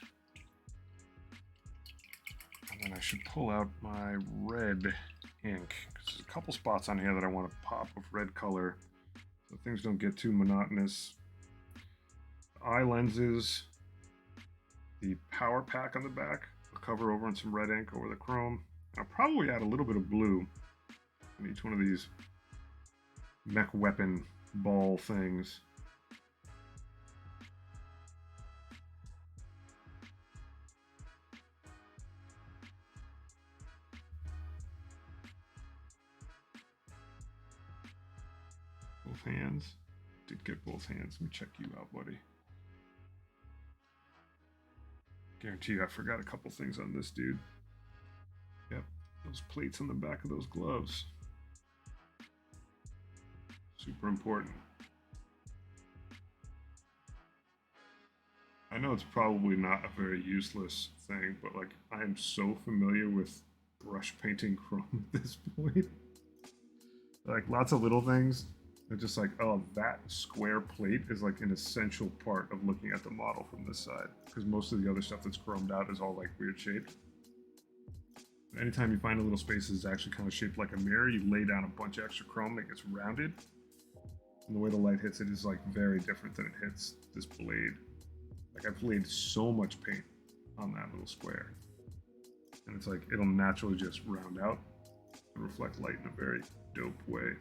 And then I should pull out my red ink. There's a couple spots on here that I want to pop with red color so things don't get too monotonous. The eye lenses, the power pack on the back, I'll cover over in some red ink over the chrome. I'll probably add a little bit of blue in each one of these mech weapon ball things. Both hands. Did get both hands. Let me check you out, buddy. Guarantee you I forgot a couple things on this dude. Yep, those plates on the back of those gloves. Super important. I know it's probably not a very useless thing, but like I am so familiar with brush painting chrome at this point. Like lots of little things. They're just like, oh, that square plate is like an essential part of looking at the model from this side. Because most of the other stuff that's chromed out is all like weird shaped. Anytime you find a little space that's actually kind of shaped like a mirror, you lay down a bunch of extra chrome that gets rounded. And the way the light hits it is like very different than it hits this blade. Like I've laid so much paint on that little square. And it's like, it'll naturally just round out and reflect light in a very dope way.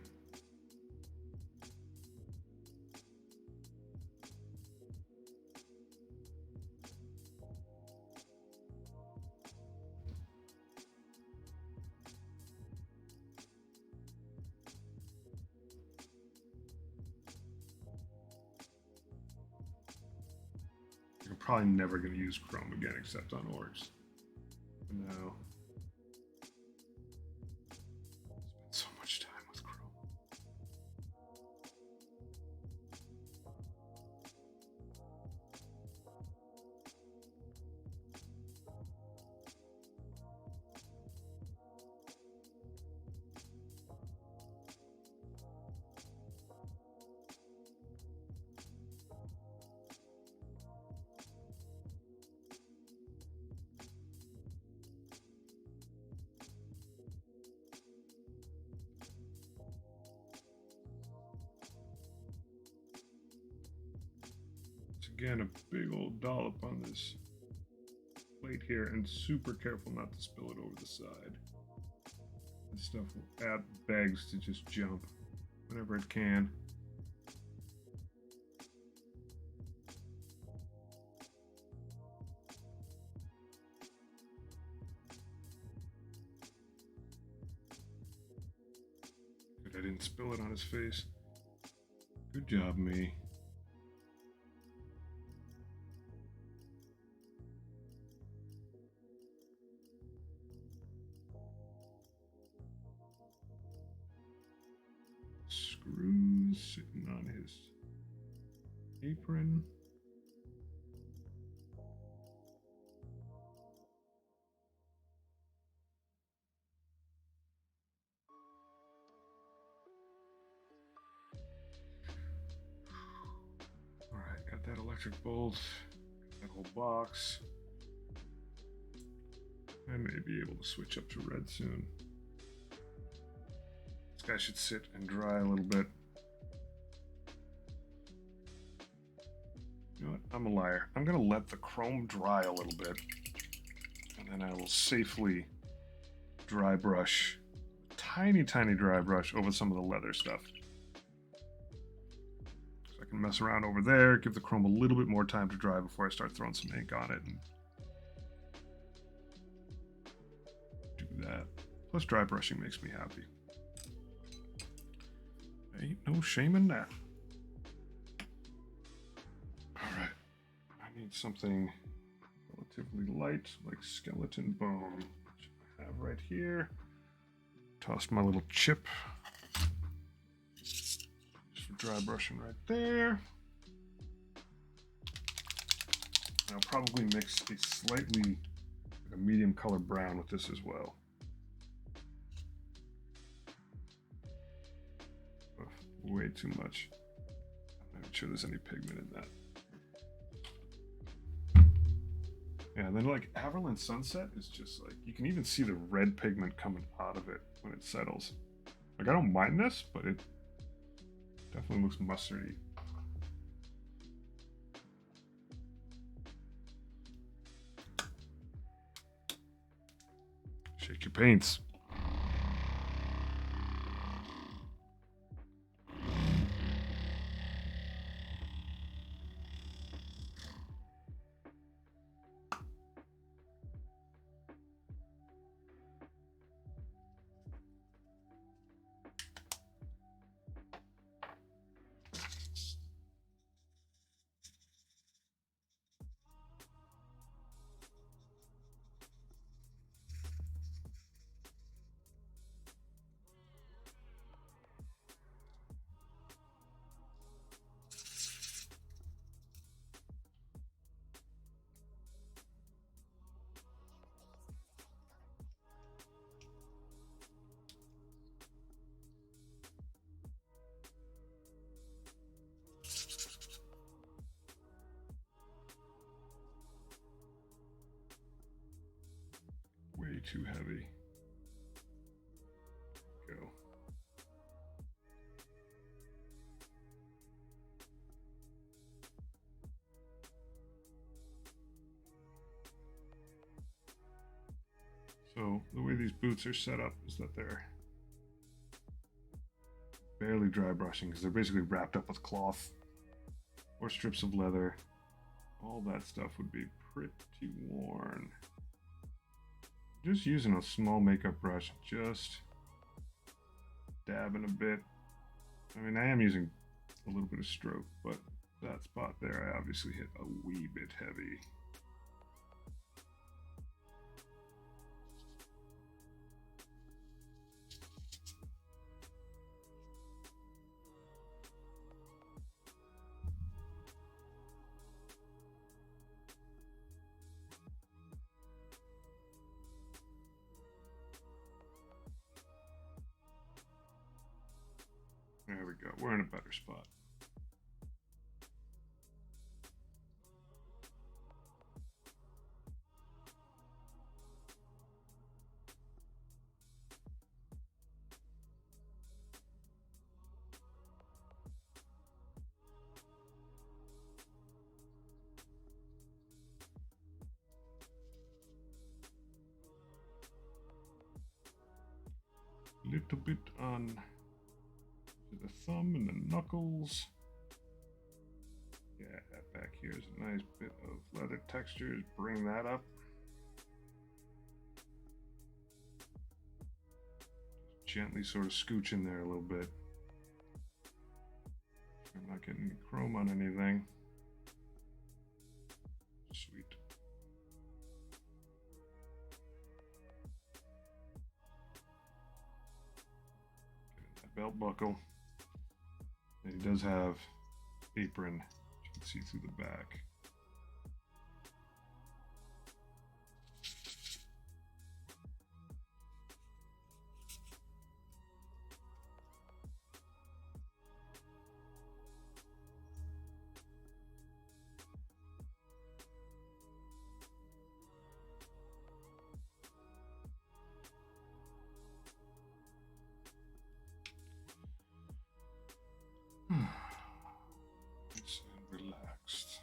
I'm probably never going to use chrome again except on orcs. No. Spent so much time with chrome. Again, a big old dollop on this plate here, and super careful not to spill it over the side. This stuff begs to just jump whenever it can. Good, I didn't spill it on his face. Good job, me. Screws sitting on his apron. All right, got that electric bolt, that whole box. I may be able to switch up to red soon. This guy should sit and dry a little bit. You know what? I'm a liar. I'm going to let the chrome dry a little bit, and then I will safely dry brush, tiny dry brush over some of the leather stuff. So I can mess around over there, give the chrome a little bit more time to dry before I start throwing some ink on it. And do that. Plus dry brushing makes me happy. Ain't no shame in that. Alright. I need something relatively light, like skeleton bone, which I have right here. Toss my little chip. Just for dry brushing right there. I'll probably mix a slightly, like a medium color brown with this as well. Oh, way too much. I'm not sure there's any pigment in that. Yeah, and then like Averland Sunset is just like, you can even see the red pigment coming out of it when it settles. Like I don't mind this, but it definitely looks mustardy. Shake your paints. Way too heavy. Go. So the way these boots are set up is that they're barely dry brushing because they're basically wrapped up with cloth or strips of leather. All that stuff would be pretty worn. Just using a small makeup brush, just dabbing a bit. I mean, I am using a little bit of stroke, but that spot there, I obviously hit a wee bit heavy. There we go. We're in a better spot. Little bit on the thumb and the knuckles. Yeah, that back here is a nice bit of leather textures. Bring that up. Just gently sort of scooch in there a little bit. I'm not getting any chrome on anything. Sweet. Get that belt buckle. And he does have apron, you can see through the back. Nice and relaxed.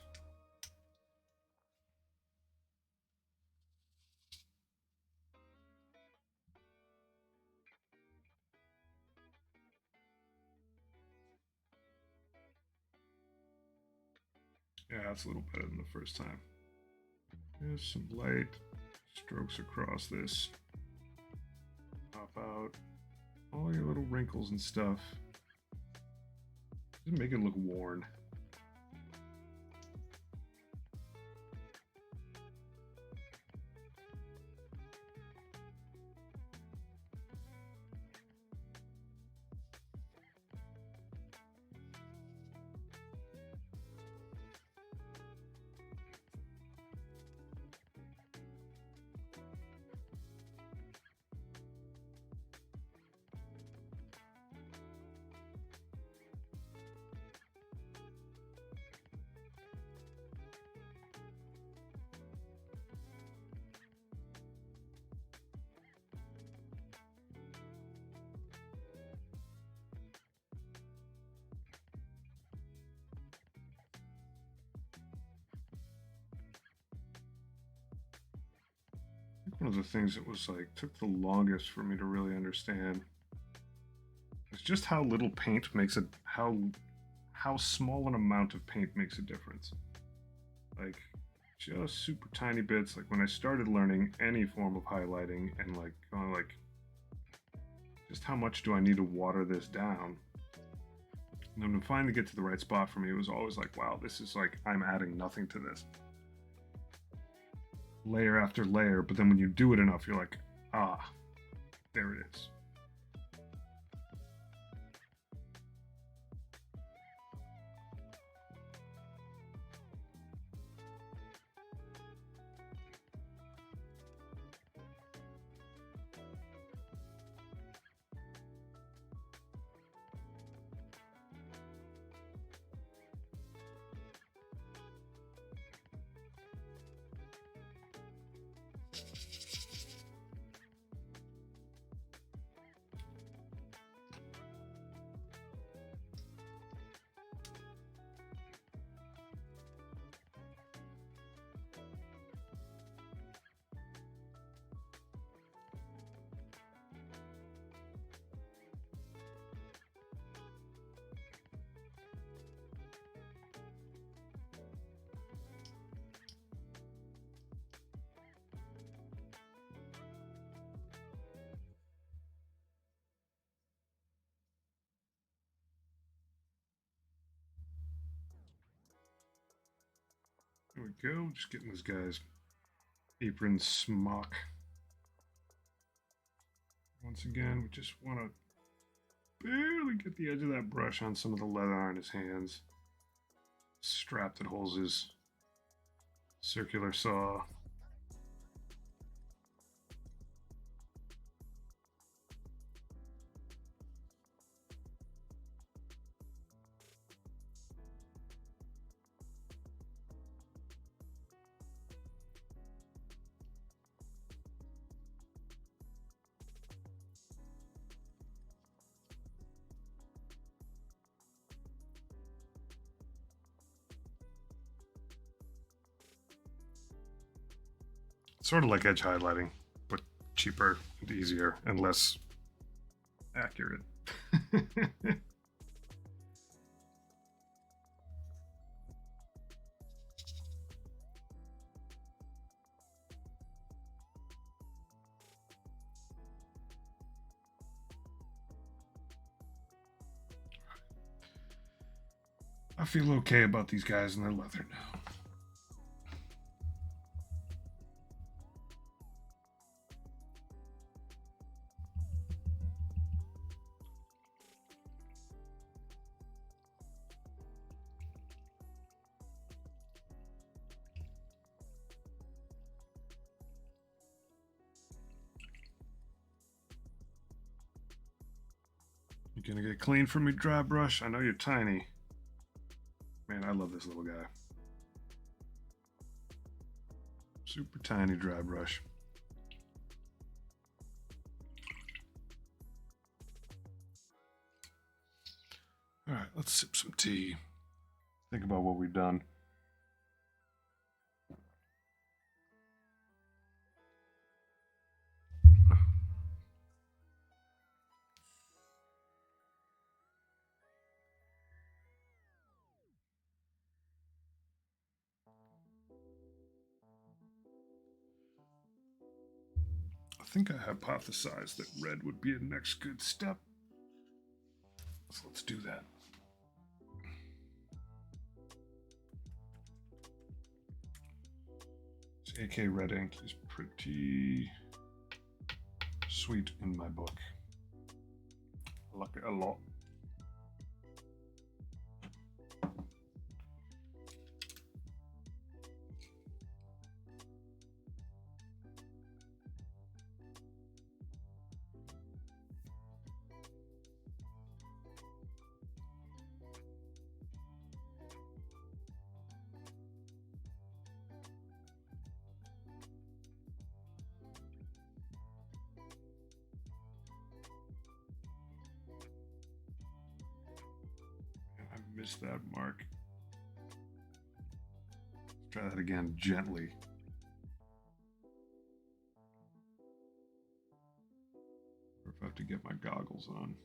Yeah, that's a little better than the first time. There's some light strokes across this. Pop out all your little wrinkles and stuff. Just make it look worn. One of the things that was like took the longest for me to really understand is just how little paint makes it, how small an amount of paint makes a difference. Like just super tiny bits. Like when I started learning any form of highlighting and like going like, just how much do I need to water this down? And then to finally get to the right spot for me, it was always like, wow, this is like I'm adding nothing to this. Layer after layer, but then when you do it enough, you're like, ah, there it is. There we go. Just getting this guy's apron smock. Once again, we just want to barely get the edge of that brush on some of the leather on his hands. Strap that holds his circular saw. Sort of like edge highlighting, but cheaper and easier and less accurate. I feel okay about these guys and their leather now. You gonna get clean for me, dry brush? I know you're tiny. Man, I love this little guy. Super tiny dry brush. All right, let's sip some tea. Think about what we've done. think I hypothesized that red would be a next good step. So let's do that. This AK red ink is pretty sweet in my book. I like it a lot. Missed that mark. Let's try that again gently. Or if I have to get my goggles on.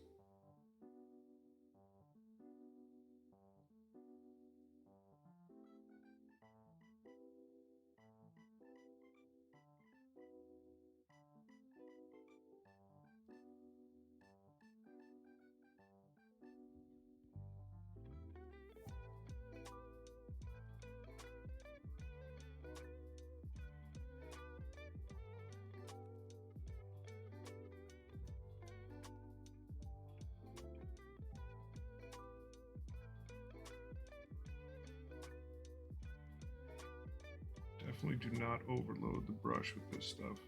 Definitely do not overload the brush with this stuff.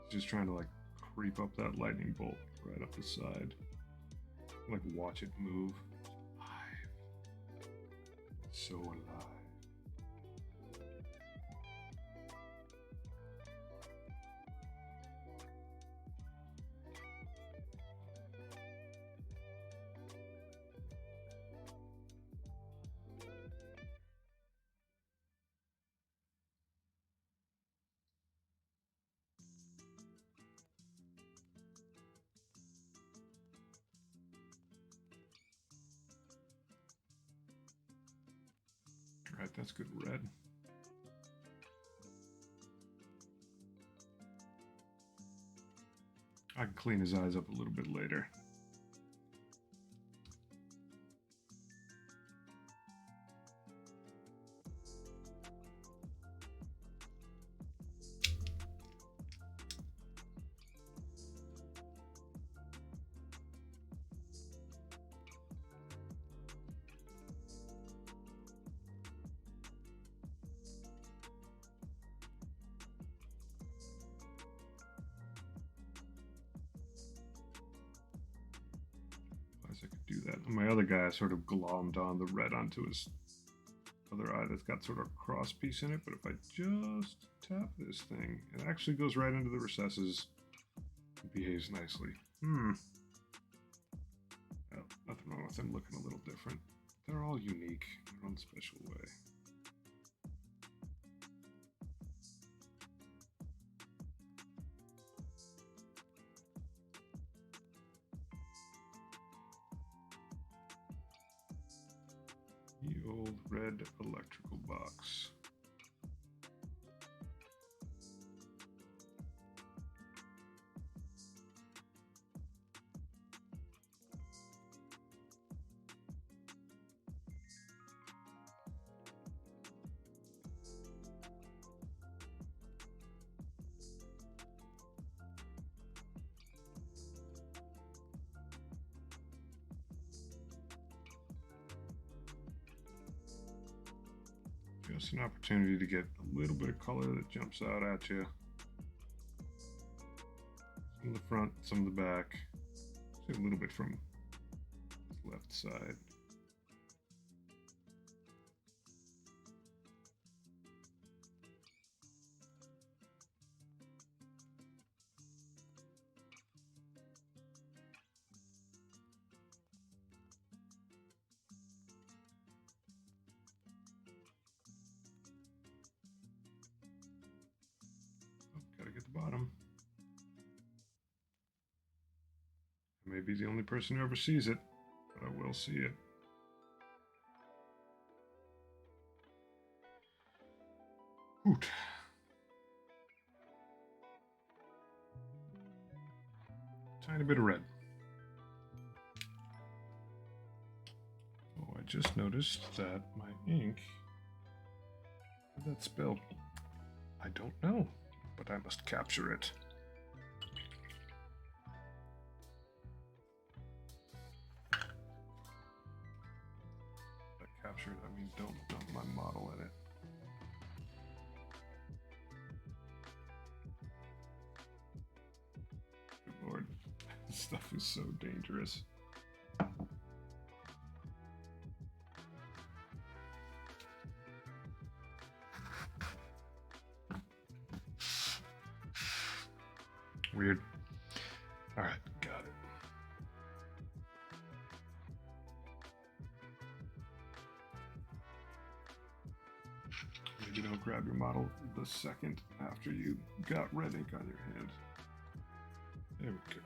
Just trying to like creep up that lightning bolt right up the side. Like watch it move. Alive. So alive. All right, that's good red. I can clean his eyes up a little bit later. I could do that. And my other guy, I sort of glommed on the red onto his other eye that's got sort of a cross piece in it. But if I just tap this thing, it actually goes right into the recesses. It behaves nicely. Well, nothing wrong with them looking a little different. They're all unique in their own special way. The old red electrical box. Just an opportunity to get a little bit of color that jumps out at you. Some of the front, some of the back. Just a little bit from the left side. Gotta get the bottom. I may be the only person who ever sees it, but I will see it. Hoot. tiny bit of red. Oh, I just noticed that my ink, where did that spilled? I don't know, but I must capture it. By capture it, I mean don't dump my model in it. Good Lord, this stuff is so dangerous. Weird. All right, got it. Maybe don't grab your model the second after you got red ink on your hand. There we go.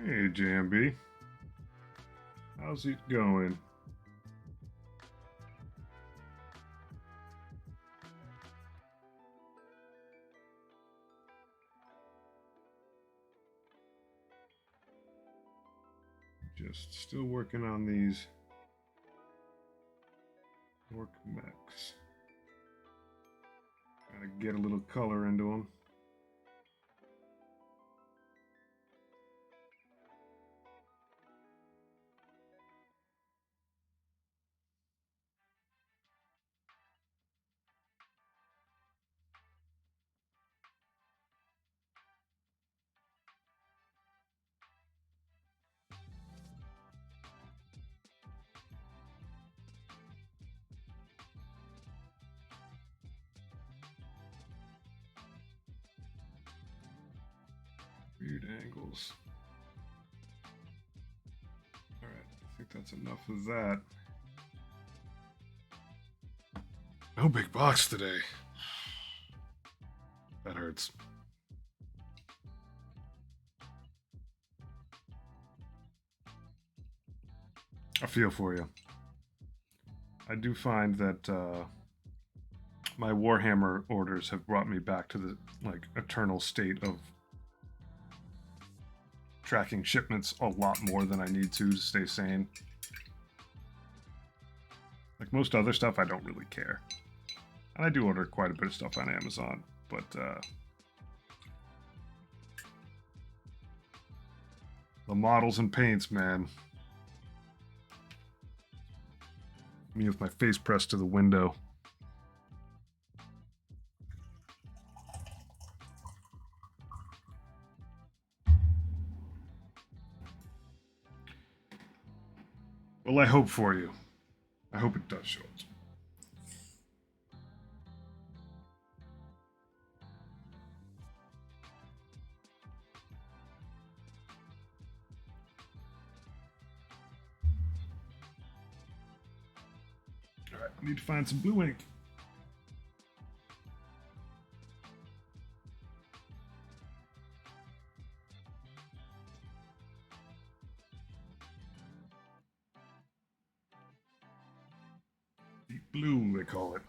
Hey, JMB. How's it going? Just still working on these Ork Meks. Gotta get a little color into them. Weird angles. Alright, I think that's enough of that. No big box today. That hurts. I feel for you. I do find that my Warhammer orders have brought me back to the eternal state of tracking shipments a lot more than I need to stay sane. Like most other stuff, I don't really care. And I do order quite a bit of stuff on Amazon, but the models and paints, man. Me with my face pressed to the window. Well, I hope for you. I hope it does show it. All right, I need to find some blue ink. Deep blue, they call it.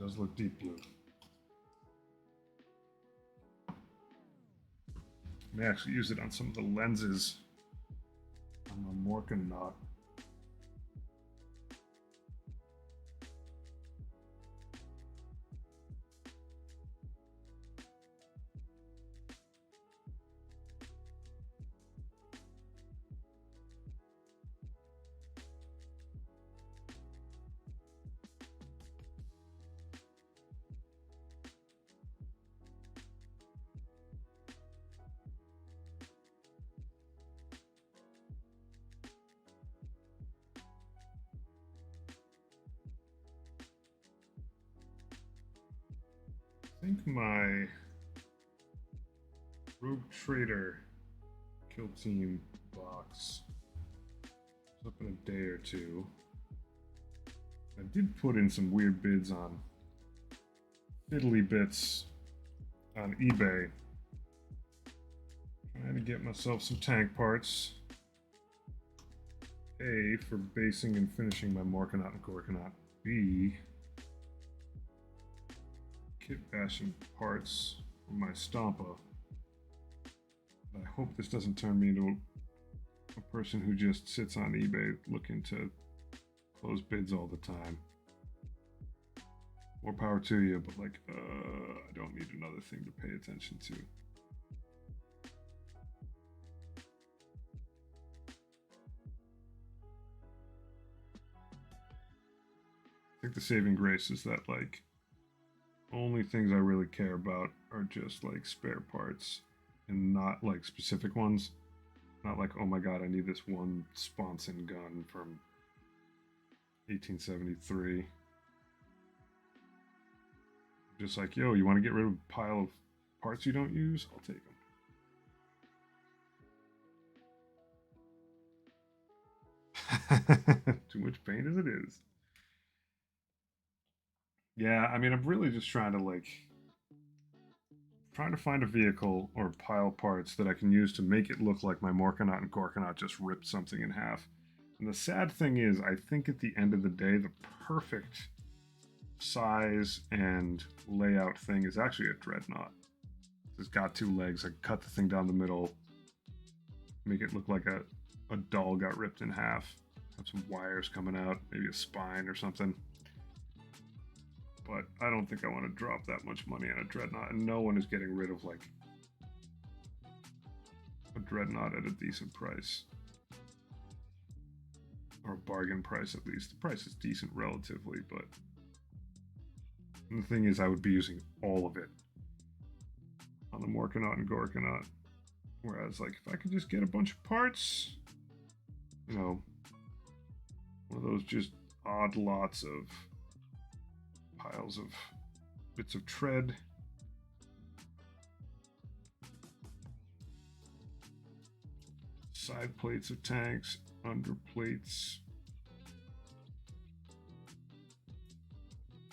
does look deep blue. I may actually use it on some of the lenses on the Morkanaut. I think my Rogue Trader Kill Team box is up in a day or two. I did put in some weird bids on fiddly bits on eBay. Trying to get myself some tank parts. A, for basing and finishing my Morkanaut and Gorkanaut. B, kit bashing parts for my Stompa. I hope this doesn't turn me into a person who just sits on eBay looking to close bids all the time. More power to you, but like, I don't need another thing to pay attention to. I think the saving grace is that like only things I really care about are just like spare parts and not like specific ones. Not like, oh my god, I need this one sponson gun from 1873. Just like, yo, you want to get rid of a pile of parts you don't use? I'll take them. Too much paint as it is. Yeah, I mean, I'm really just trying to find a vehicle or pile parts that I can use to make it look like my Morkanaut and Gorkanaut just ripped something in half. And the sad thing is, I think at the end of the day, the perfect size and layout thing is actually a Dreadnought. It's got two legs. I cut the thing down the middle, make it look like a doll got ripped in half. Have some wires coming out, maybe a spine or something. But I don't think I want to drop that much money on a Dreadnought, and no one is getting rid of like a Dreadnought at a decent price. Or a bargain price at least. The price is decent relatively, but the thing is I would be using all of it on the Morkanaut and Gorkanaut. Whereas like if I could just get a bunch of parts, you know, one of those just odd lots of piles of bits of tread. Side plates of tanks, under plates.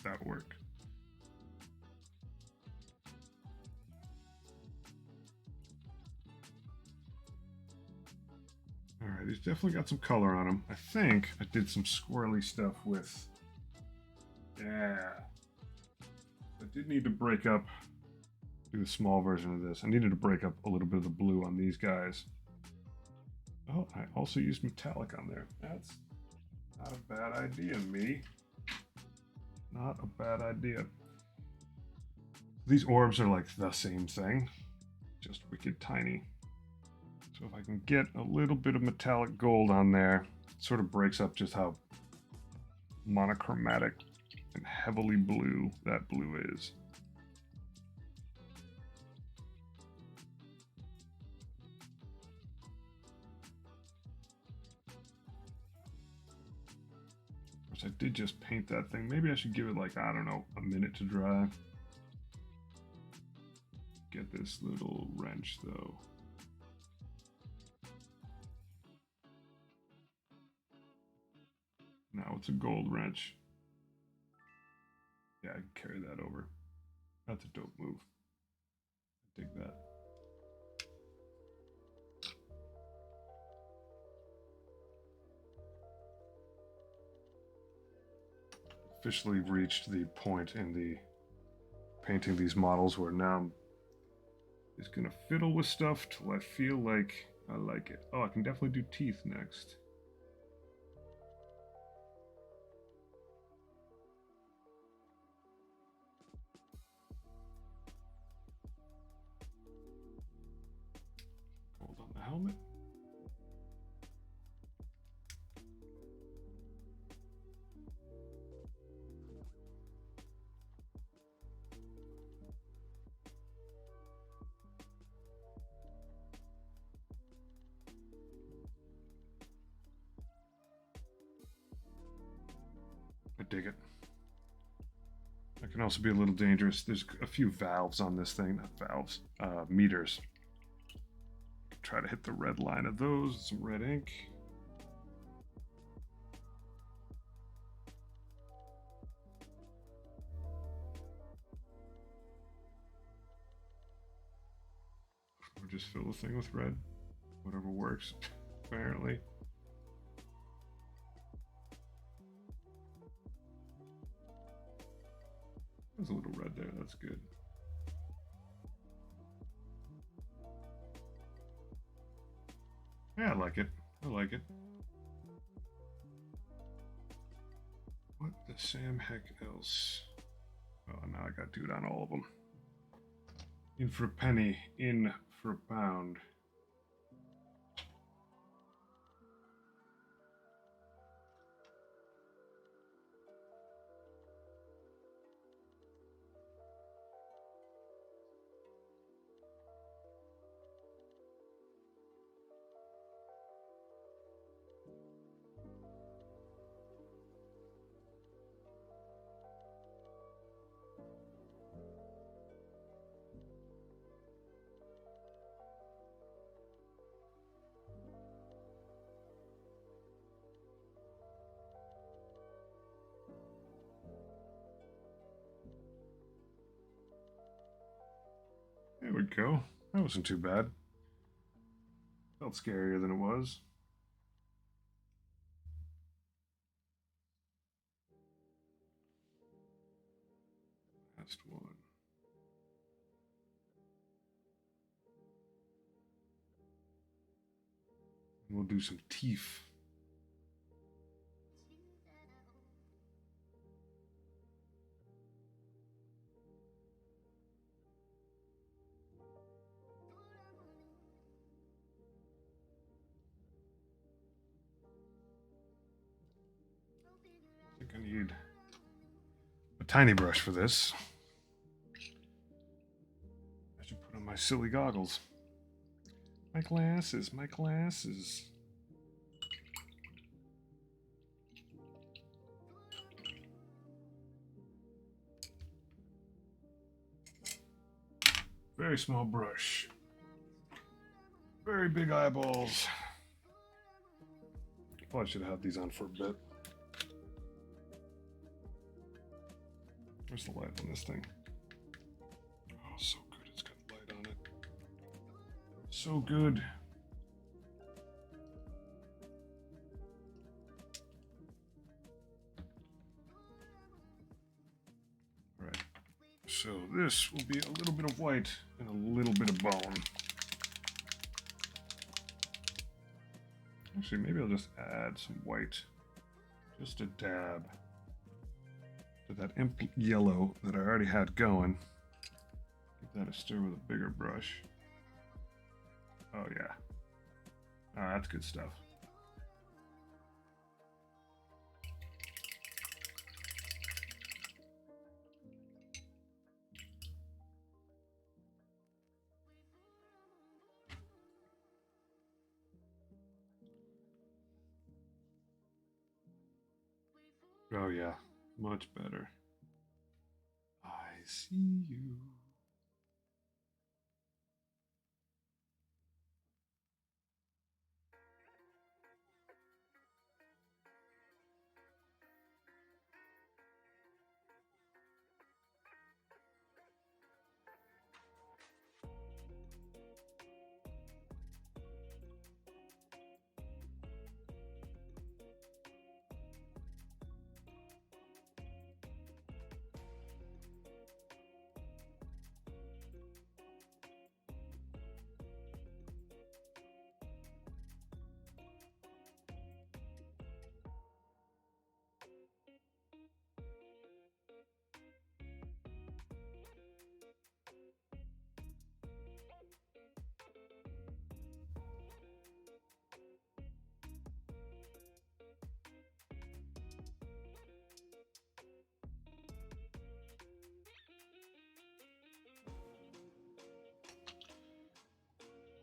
That work. Alright, he's definitely got some color on him. I think I did some squirrely stuff with... Yeah. I did need to break up, do a small version of this. I needed to break up a little bit of the blue on these guys. Oh, I also used metallic on there. That's not a bad idea, me. Not a bad idea. These orbs are like the same thing, just wicked tiny. So if I can get a little bit of metallic gold on there, it sort of breaks up just how monochromatic and heavily blue that blue is. Of course, I did just paint that thing. Maybe I should give it like, I don't know, a minute to dry. Get this little wrench though. Now it's a gold wrench. Yeah, I can carry that over. That's a dope move. I dig that. officially reached the point in the painting these models where now I'm just gonna fiddle with stuff till I feel like I like it. Oh, I can definitely do teeth next. Hold on the helmet. I dig it. It can also be a little dangerous. There's a few valves on this thing, not valves, meters. Try to hit the red line of those with some red ink. Or just fill the thing with red. Whatever works, apparently. There's a little red there, that's good. Yeah, I like it. I like it. What the Sam heck else? Oh, now I got to do it on all of them. In for a penny, in for a pound. There we go. That wasn't too bad. Felt scarier than it was. Last one. We'll do some teeth. I think I need a tiny brush for this. I should put on my silly goggles. My glasses, my glasses. Very small brush. Very big eyeballs. Probably should have had these on for a bit. Where's the light on this thing? Oh, so good. It's got light on it. So good. All right. So this will be a little bit of white and a little bit of bone. Actually, maybe I'll just add some white. Just a dab. To that imp yellow that I already had going. Give that a stir with a bigger brush. Oh yeah. Oh, that's good stuff. Oh yeah, much better. I see you.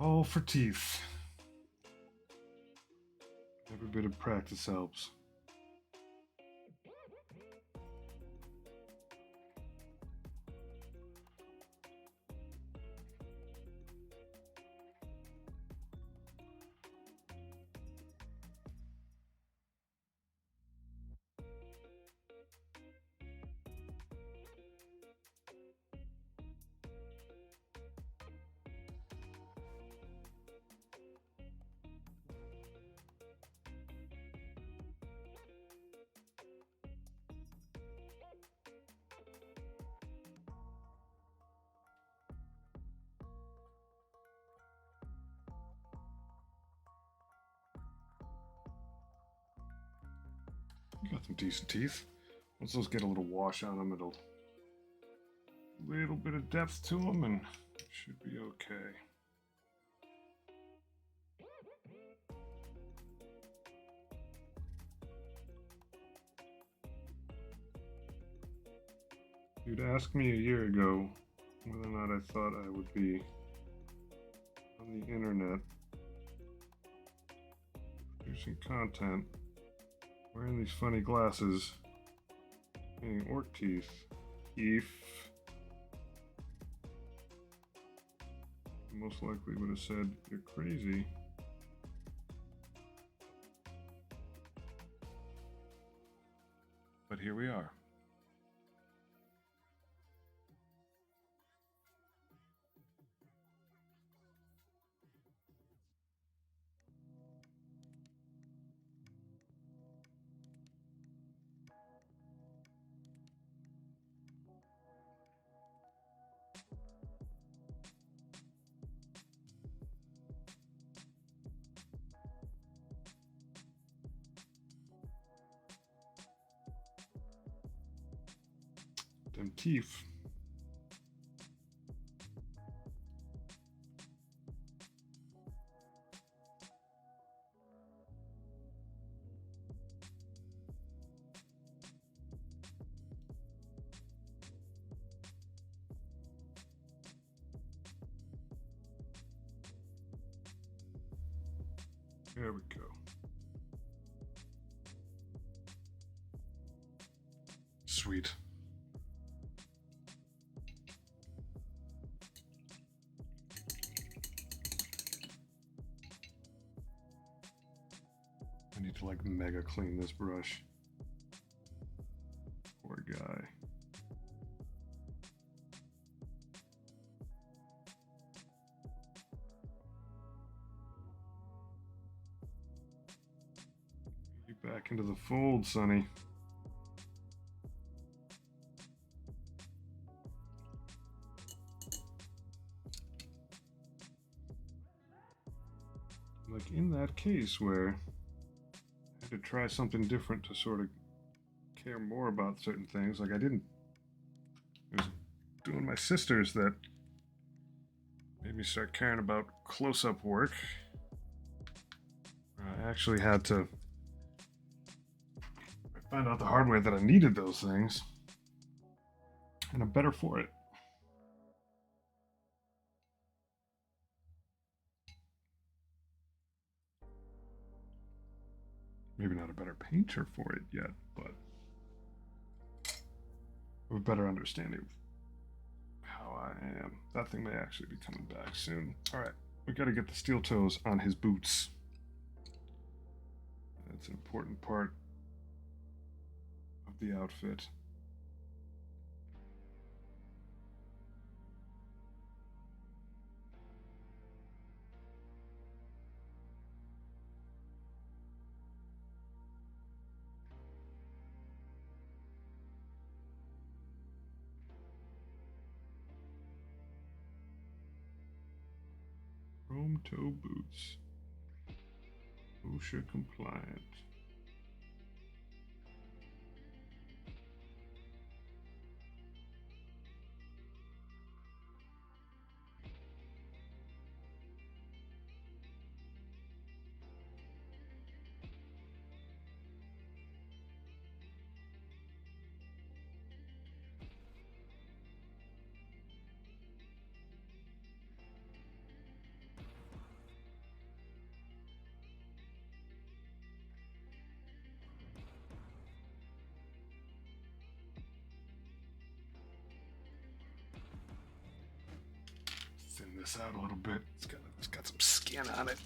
All for teeth. Every bit of practice helps. Got some decent teeth. Once those get a little wash on them, it'll little bit of depth to them and should be okay. You'd ask me a year ago whether or not I thought I would be on the internet producing content, wearing these funny glasses, getting orc teeth. If most likely would have said, "You're crazy." But here we are. Them teeth. There we go. Sweet. I need to like mega clean this brush. Poor guy. Get back into the fold, Sonny. Like in that case where I had to try something different to sort of care more about certain things, like I didn't. It was doing my sisters that made me start caring about close-up work. I actually had to find out the hard way that I needed those things, and I'm better for it. Maybe not a better painter for it yet, but a better understanding of how I am. That thing may actually be coming back soon. All right, we got to get the steel toes on his boots. That's an important part of the outfit. Chrome toe boots. OSHA compliant. this out a little bit. It's got some skin on it.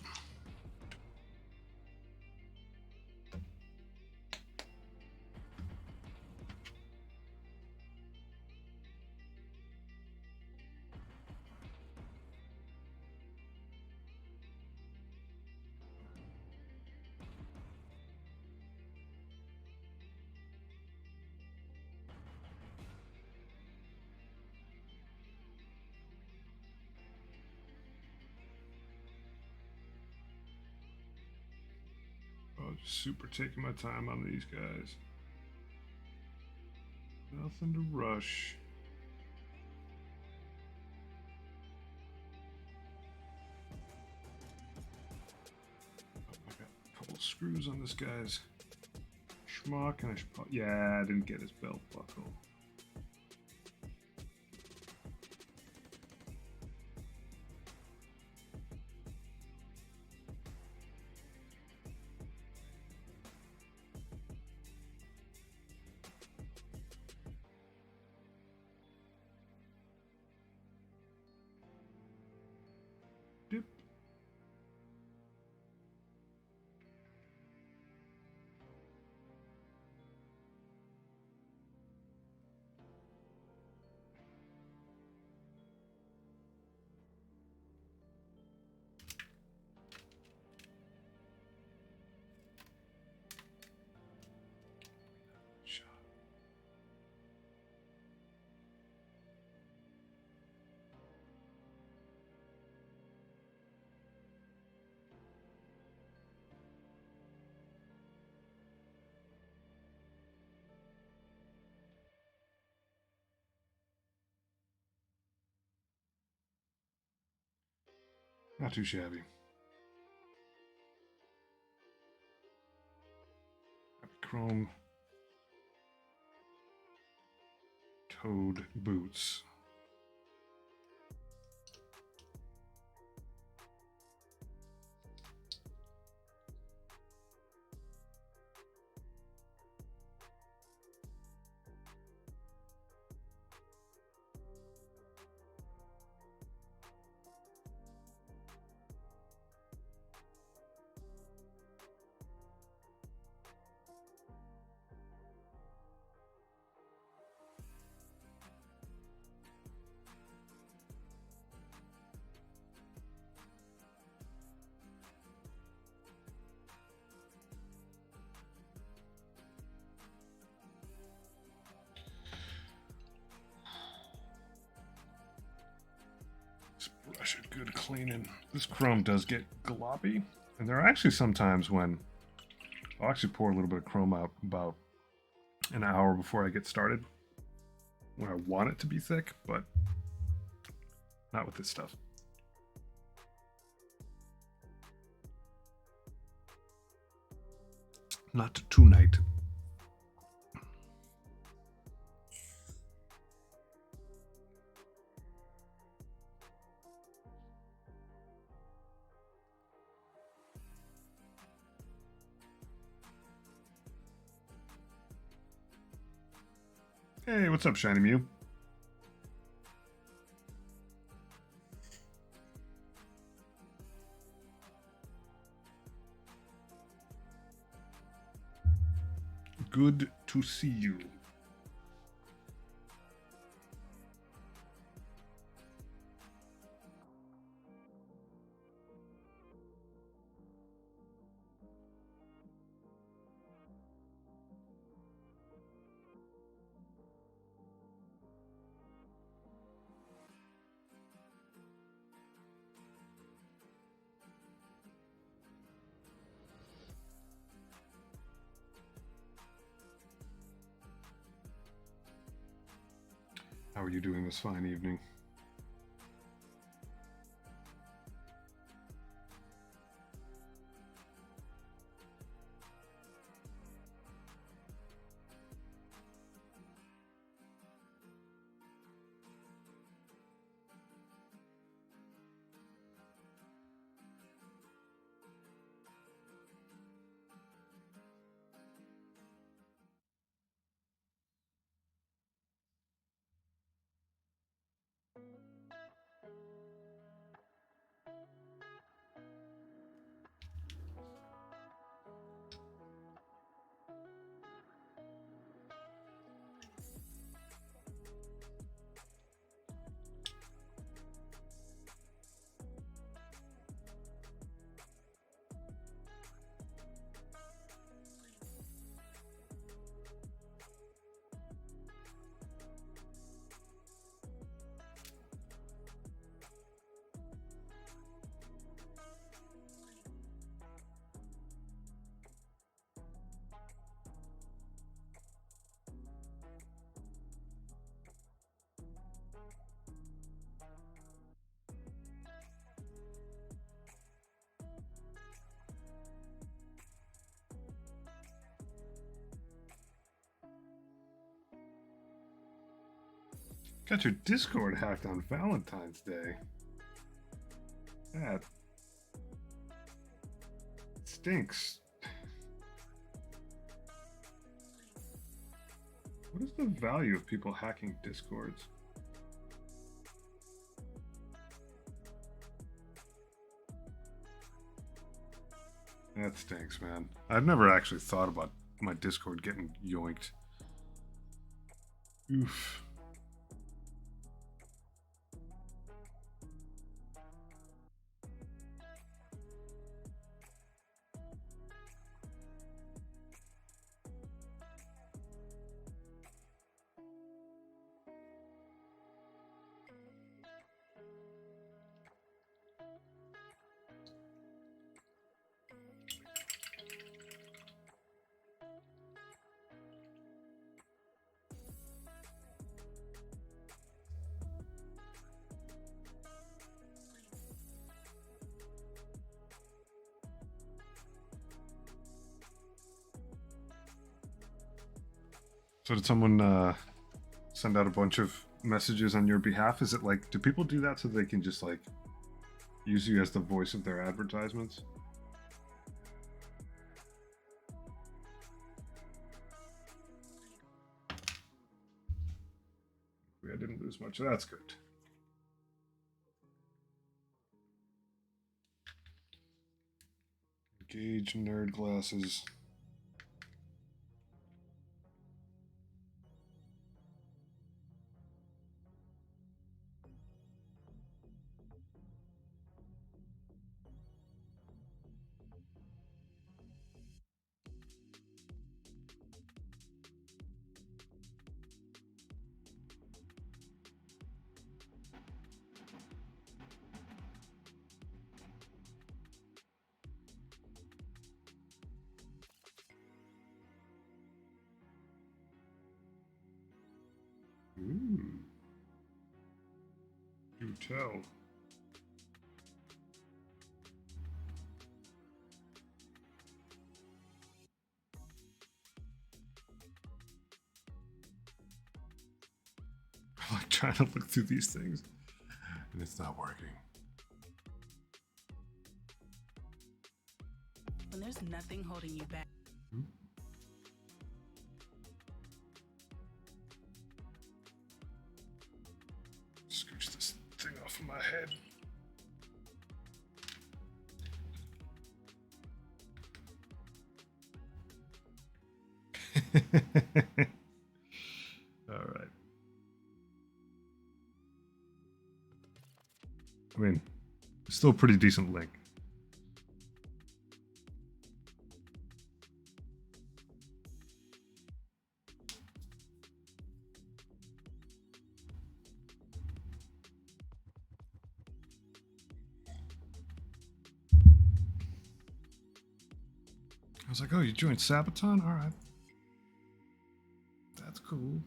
Oh, just super taking my time on these guys. Nothing to rush. Oh, I got a couple of screws on this guy's schmuck, and yeah, I didn't get his belt buckle. Dip. Not too shabby. Chrome toed boots. Brush it good cleaning. This chrome does get gloppy, and there are actually some times when I'll actually pour a little bit of chrome out about an hour before I get started when I want it to be thick, but not with this stuff. Not tonight. Hey, what's up, Shiny Mew? Good to see you. How are you doing this fine evening? Got your Discord hacked on Valentine's Day. That stinks. What is the value of people hacking Discords? That stinks, man. I've never actually thought about my Discord getting yoinked. Oof. So did someone send out a bunch of messages on your behalf? Is it like, do people do that so they can just like use you as the voice of their advertisements? I didn't lose much. That's good. Engage nerd glasses. Ooh. Do tell. I'm like trying to look through these things, and it's not working. When there's nothing holding you back. Scooch this thing off of my head. All right. I mean, it's still a pretty decent link. I was like, oh, you joined Sabaton? All right. That's cool.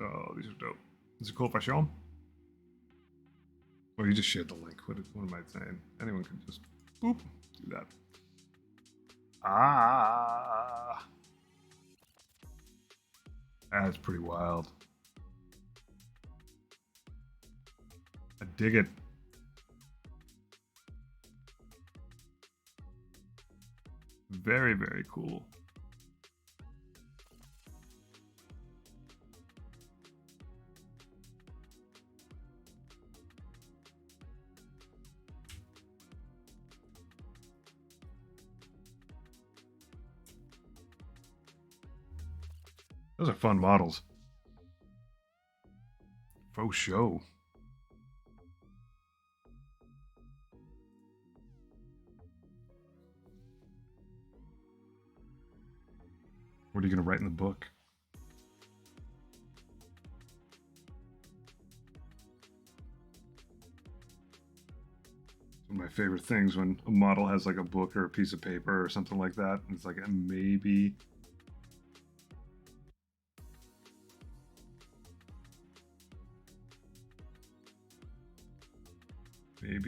Oh, these are dope. Is it cool if I show them? Or you just shared the link. What am I saying? Anyone can just boop, do that. Ah. That's pretty wild. I dig it. Very, very cool. Those are fun models. Faux show. What are you going to write in the book? One of my favorite things when a model has like a book or a piece of paper or something like that. And it's like, maybe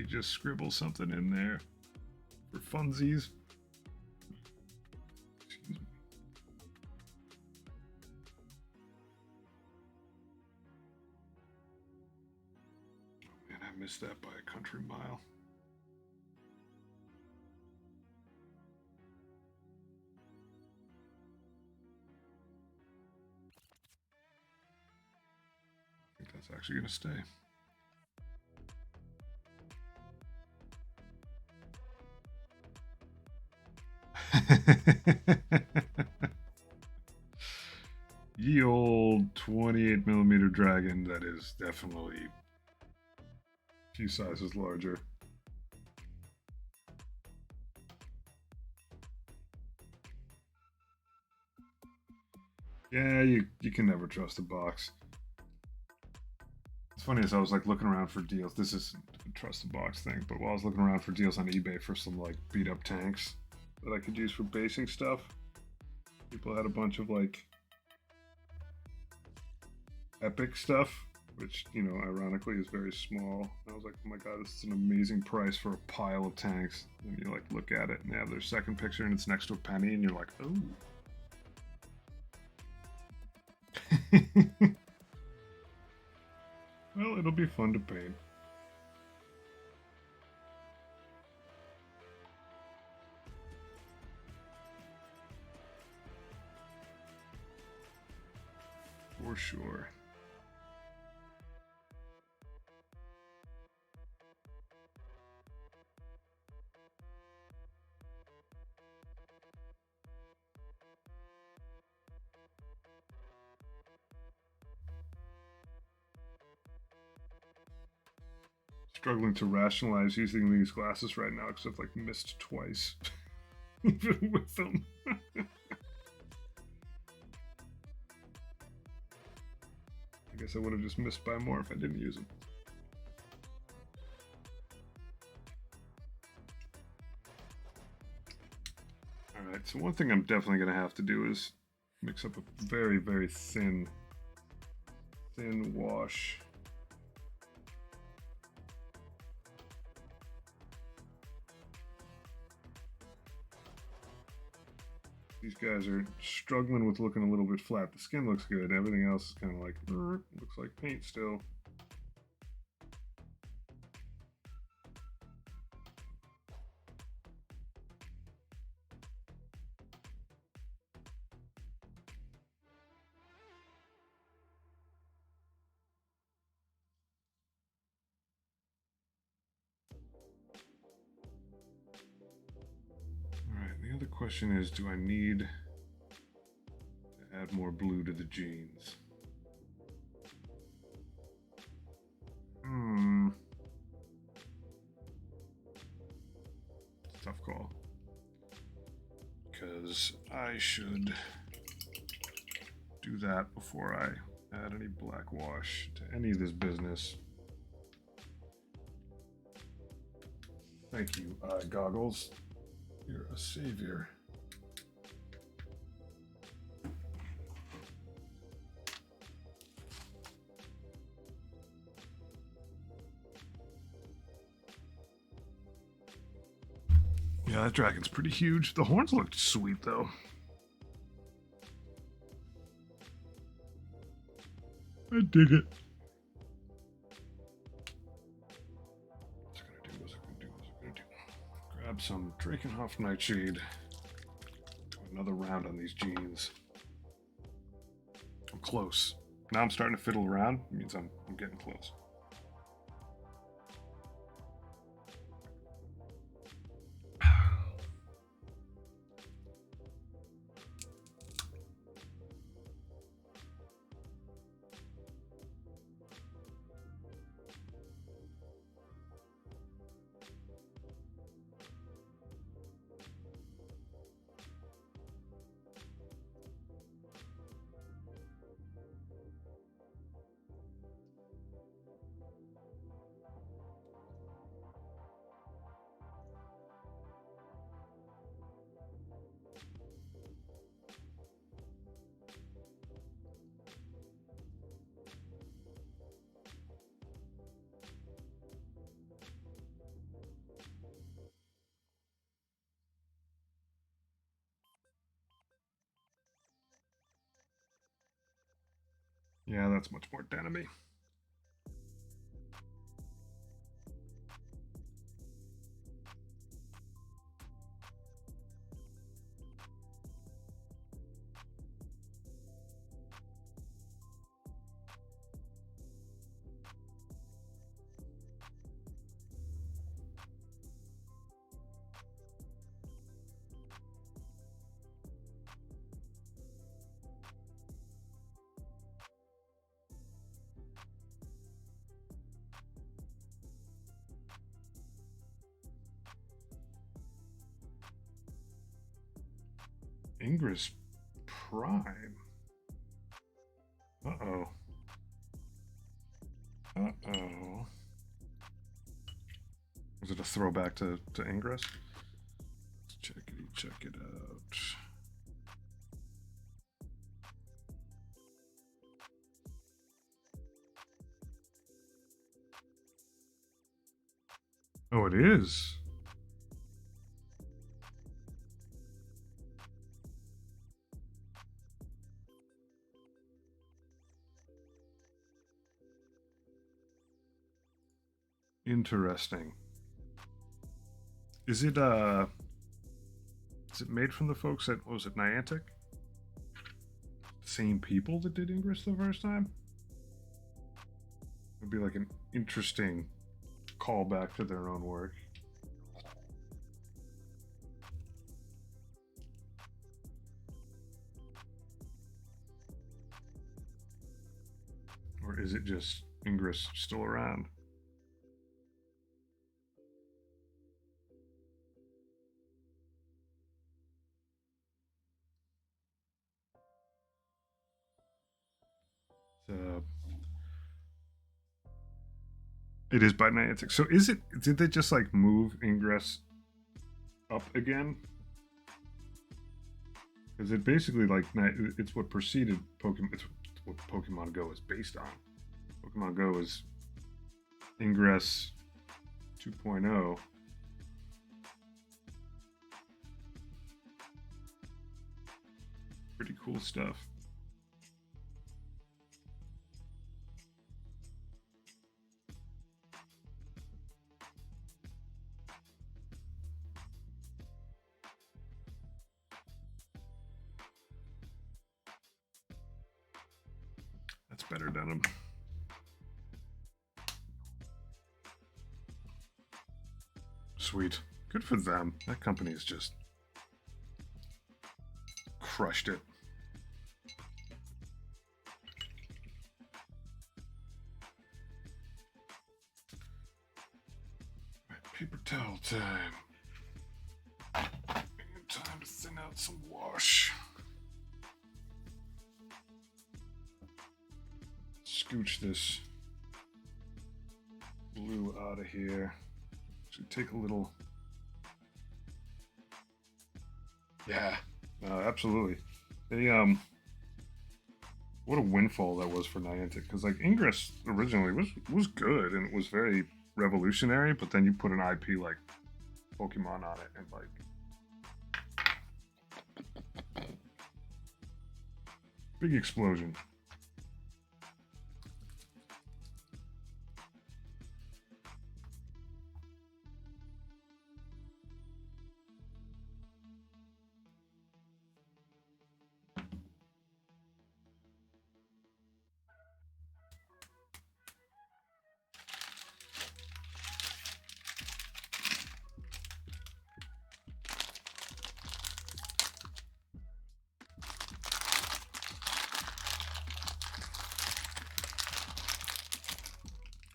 just scribble something in there for funsies. Excuse me. missed that by a country mile. I think that's actually going to stay. Ye old 28mm dragon that is definitely a few sizes larger. Yeah, you can never trust a box. It's funny as I was like looking around for deals. This isn't a trust the box thing, but while I was looking around for deals on eBay for some like beat up tanks that I could use for basing stuff, people had a bunch of like epic stuff, which, you know, ironically is very small. I was like, oh my god, this is an amazing price for a pile of tanks. And you like look at it and they have their second picture and it's next to a penny and you're like, oh. Well, it'll be fun to paint. For sure. Struggling to rationalize using these glasses right now because I've like missed twice even with them. I guess I would have just missed by more if I didn't use them. Alright, so one thing I'm definitely going to have to do is mix up a very, very thin wash. These guys are struggling with looking a little bit flat. The skin looks good. Everything else is kind of like, looks like paint still. Alright, the other question is, do I need to add more blue to the jeans? Tough call. Because I should do that before I add any black wash to any of this business. Thank you, Goggles. You're a savior. Yeah, that dragon's pretty huge. The horns looked sweet, though. I dig it. What's it gonna do? What's it gonna do? What's it gonna do? Grab some Drakenhof Nightshade. Do another round on these jeans. I'm close. Now I'm starting to fiddle around. It means I'm getting close. Yeah, that's much more denim-y. Ingress Prime. Uh-oh. Uh-oh. Is it a throwback to Ingress? Check it out. Oh, it is. Interesting. Is it made from the folks at, what was it, Niantic? Same people that did Ingress the first time? It'd be like an interesting callback to their own work. Or is it just Ingress still around? It is by Niantic. So is it? Did they just like move Ingress up again? Because it basically like it's what preceded Pokemon. It's what Pokemon Go is based on. Pokemon Go is Ingress 2.0. Pretty cool stuff. That's better denim. Sweet. Good for them. That company has just crushed it. Paper towel time. Time to thin out some wash. Scooch this blue out of here. Should take a little. Yeah, absolutely. They what a windfall that was for Niantic, because like Ingress originally was good and it was very revolutionary, but then you put an IP like Pokemon on it and like big explosion.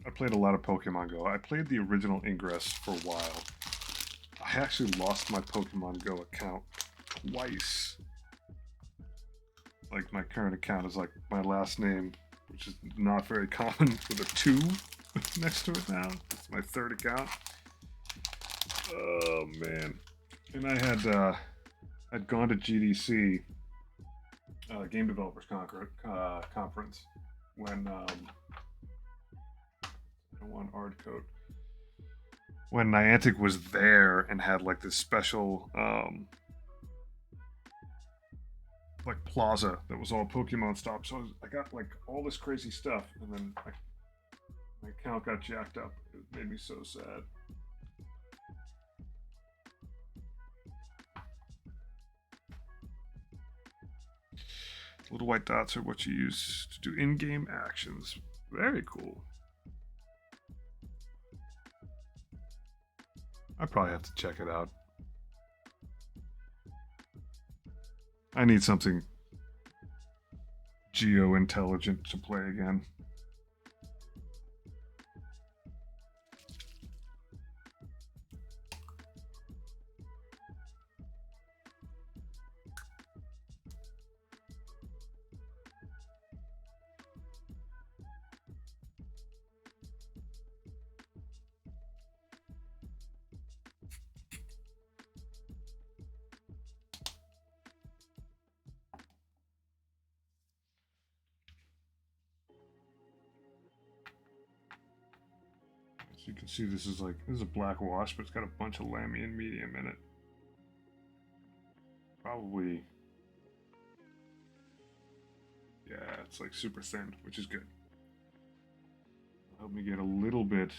I played a lot of Pokemon Go. I played the original Ingress for a while. I actually lost my Pokemon Go account twice. Like, my current account is like my last name, which is not very common, with a 2 next to it now. It's my third account. Oh, man. And I had I'd gone to GDC, Game Developers Conference, when one art code when Niantic was there and had like this special like plaza that was all Pokemon stuff. So I got like all this crazy stuff, and then my account got jacked up. It made me so sad. Little white dots are what you use to do in-game actions. Very cool. I probably have to check it out. I need something geo-intelligent to play again. So you can see this is a black wash, but it's got a bunch of lamy and medium in it. Probably, yeah, it's like super thin, which is good. Help me get a little bit.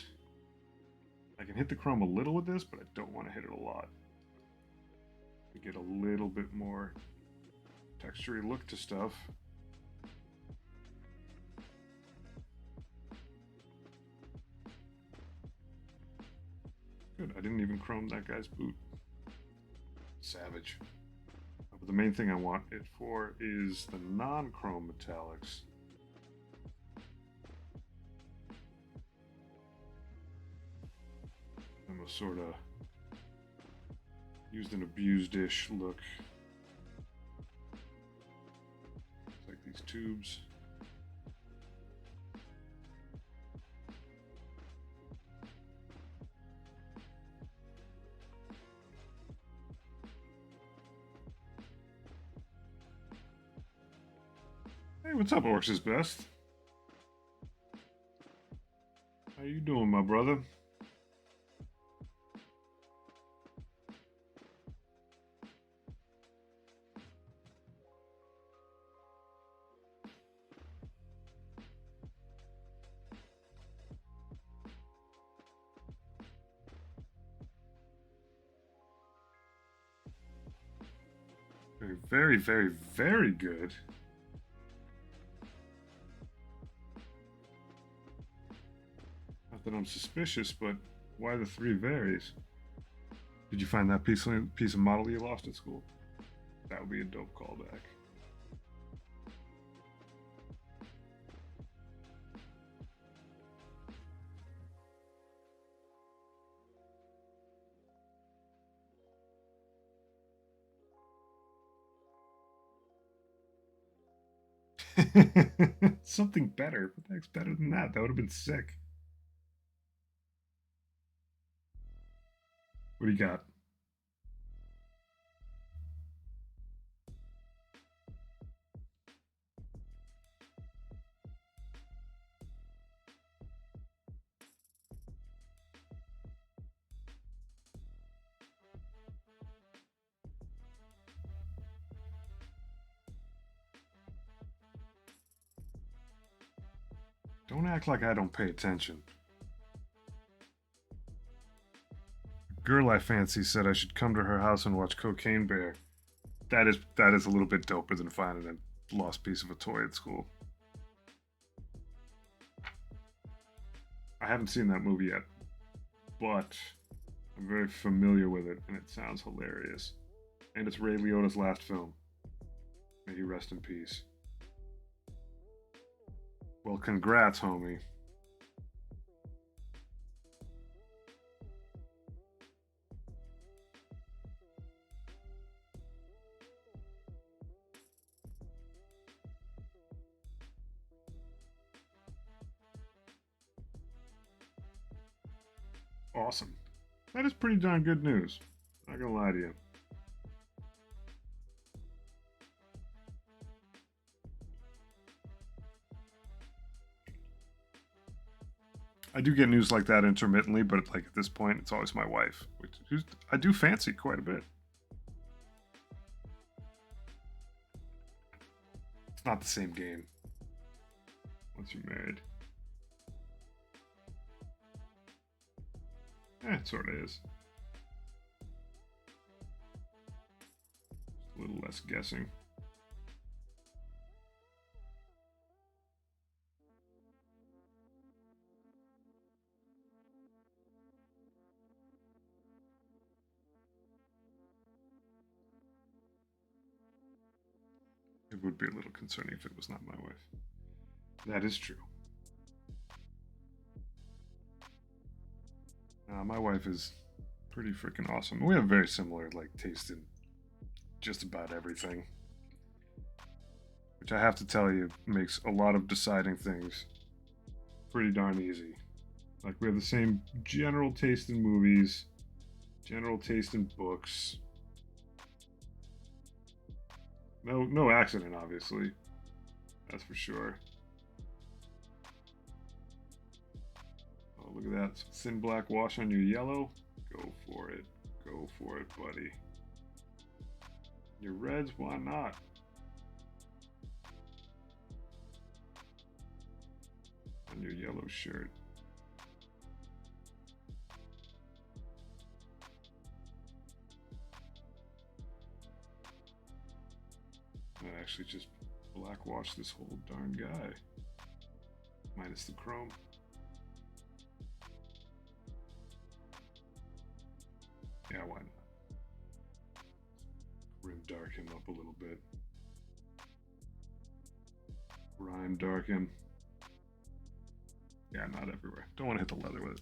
I can hit the chrome a little with this, but I don't want to hit it a lot. To get a little bit more textury look to stuff. Good, I didn't even chrome that guy's boot. Savage. But the main thing I want it for is the non-chrome metallics. I'm a sort of used an abused-ish look. It's like these tubes. Hey, what's up, Ork's Best? How you doing, my brother? Very, very, very good. Not that I'm suspicious, but why the 3 varies? Did you find that piece of model you lost at school? That would be a dope callback. Something better. What the heck's better than that? That would have been sick. What do you got? Don't act like I don't pay attention. A girl I fancy said I should come to her house and watch Cocaine Bear. That is a little bit doper than finding a lost piece of a toy at school. I haven't seen that movie yet, but I'm very familiar with it, and it sounds hilarious. And it's Ray Liotta's last film. May he rest in peace. Well, congrats, homie. Awesome. That is pretty darn good news. Not gonna lie to you. I do get news like that intermittently, but like at this point, it's always my wife, who's I do fancy quite a bit. It's not the same game once you're married. It sort of is. Just a little less guessing. It would be a little concerning if it was not my wife. That is true. My wife is pretty freaking awesome. We have very similar taste in just about everything, which I have to tell you makes a lot of deciding things pretty darn easy. Like we have the same general taste in movies, general taste in books. No accident, obviously. That's for sure. look at that. Thin black wash on your yellow. Go for it. Go for it, buddy. Your reds, why not? On your yellow shirt. I actually just black wash this whole darn guy. Minus the chrome. Yeah, why not? Rim darken up a little bit. Rhyme darken. Yeah, not everywhere. Don't want to hit the leather with it.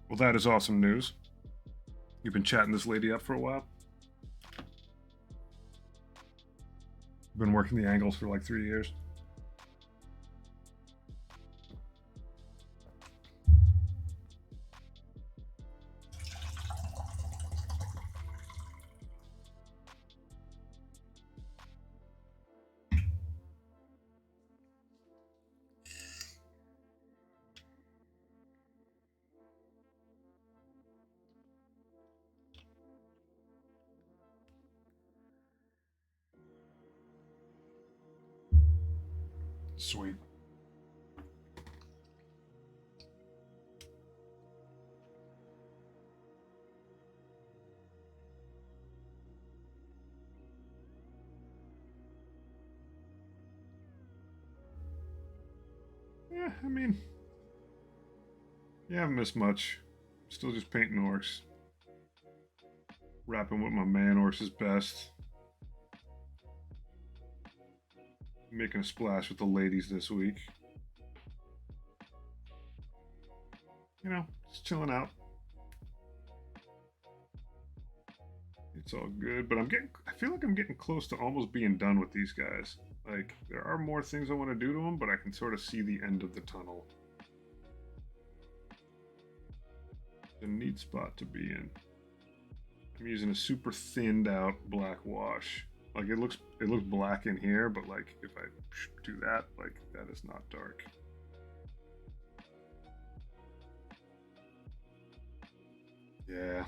Well, that is awesome news. You've been chatting this lady up for a while? You've been working the angles for like 3 years? Sweet. Yeah, I mean, you haven't missed much. Still just painting orcs. Rapping with my man Orcs best. Making a splash with the ladies this week. You know, just chilling out. It's all good, but I feel like I'm getting close to almost being done with these guys. Like, there are more things I want to do to them, but I can sort of see the end of the tunnel. It's a neat spot to be in. I'm using a super thinned out black wash. Like, it looks black in here, but like if I do that, like that is not dark. Yeah.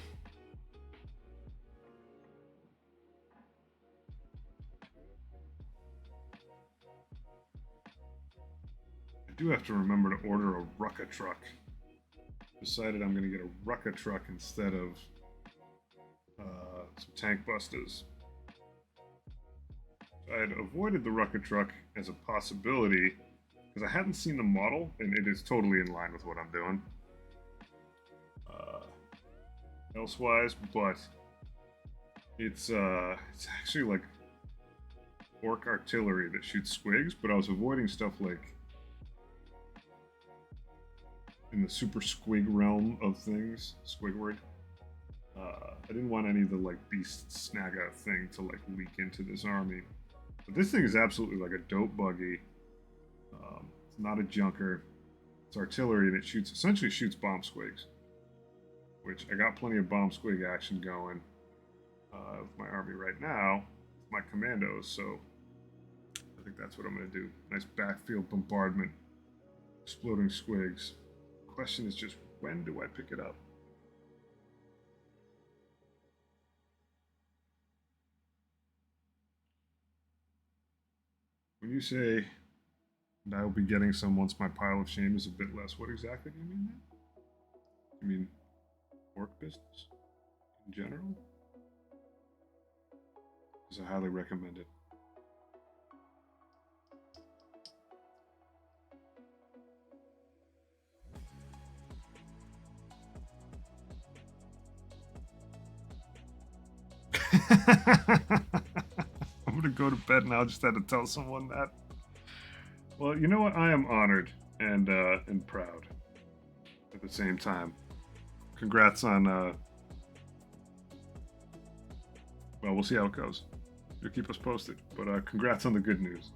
I do have to remember to order a Rucka truck. Decided I'm going to get a Rucka truck instead of some tank busters. I had avoided the Rucka truck as a possibility because I hadn't seen the model, and it is totally in line with what I'm doing. Elsewise, but it's actually like orc artillery that shoots squigs, but I was avoiding stuff like in the super squig realm of things, Squigward. I didn't want any of the like beast snagga thing to like leak into this army. But this thing is absolutely like a dope buggy. It's not a junker. It's artillery and it essentially shoots bomb squigs. Which I got plenty of bomb squig action going with my army right now. My commandos, so I think that's what I'm going to do. Nice backfield bombardment. Exploding squigs. Question is just, when do I pick it up? When you say that I will be getting some once my pile of shame is a bit less, what exactly do you mean then? You mean Ork Business in general? Because I highly recommend it. I'm gonna go to bed now. I just had to tell someone that. Well, you know what? I am honored and proud at the same time. Congrats on. Well, we'll see how it goes. You'll keep us posted. But congrats on the good news.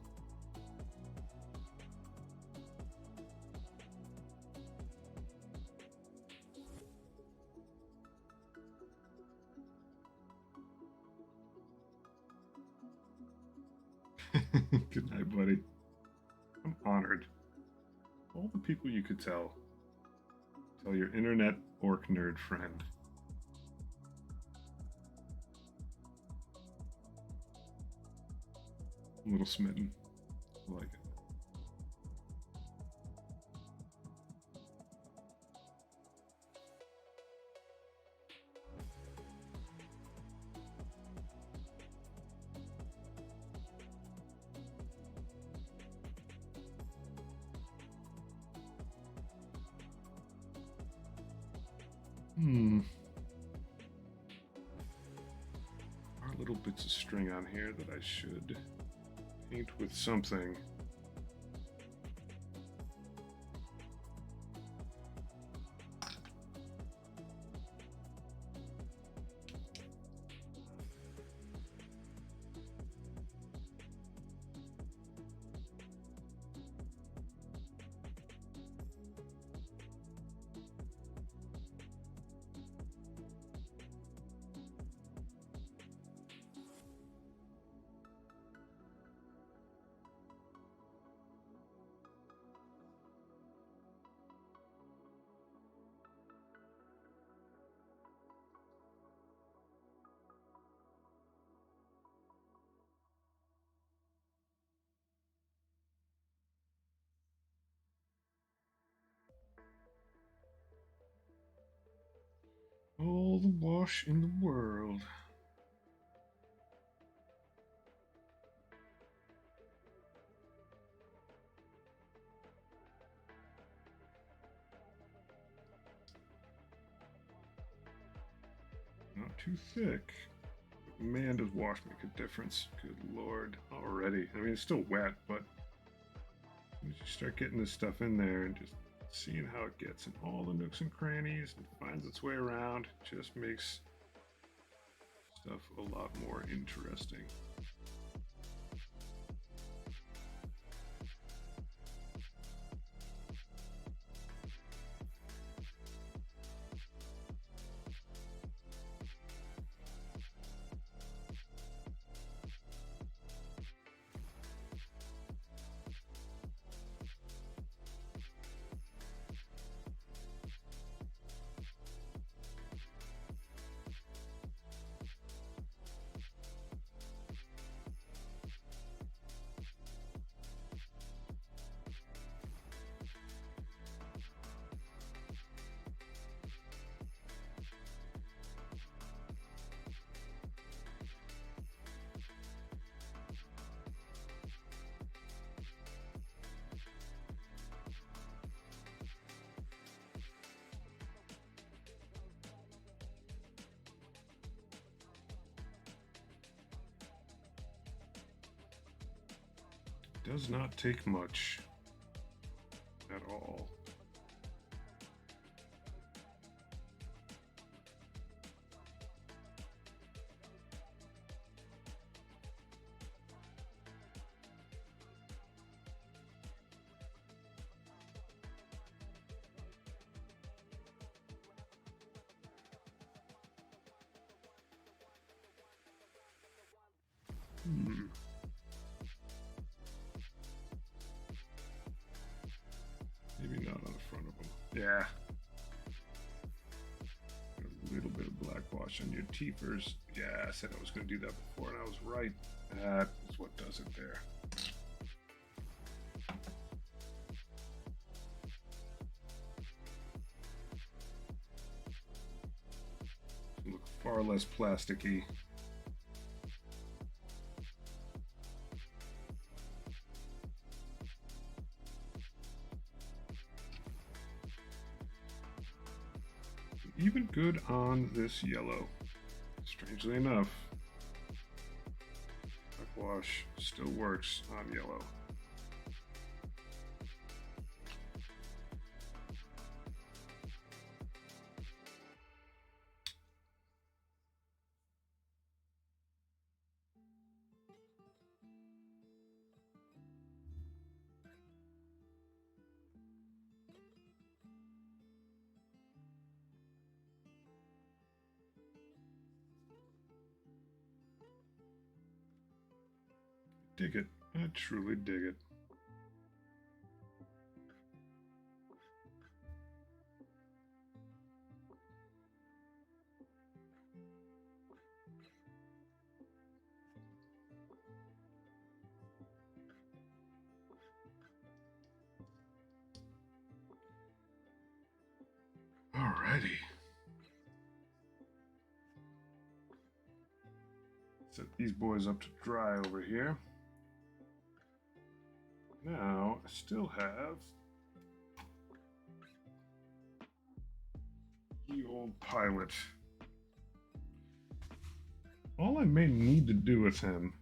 Good night, buddy. I'm honored. All the people you could tell. Tell your internet orc nerd friend. I'm a little smitten. I like it. Are little bits of string on here that I should paint with something. All the wash in the world. Not too thick. But man, does wash make a difference. Good lord. Already. I mean, it's still wet, but you start getting this stuff in there and just seeing how it gets in all the nooks and crannies and finds its way around, just makes stuff a lot more interesting. Does not take much at all. Maybe not on the front of them. Yeah. A little bit of black wash on your teethers. Yeah, I said I was going to do that before, and I was right. That is what does it there. Look far less plasticky. Even good on this yellow. Strangely enough, black wash still works on yellow. Dig it. I truly dig it. Alrighty. Set these boys up to dry over here. Now, I still have the old pilot. All I may need to do with him,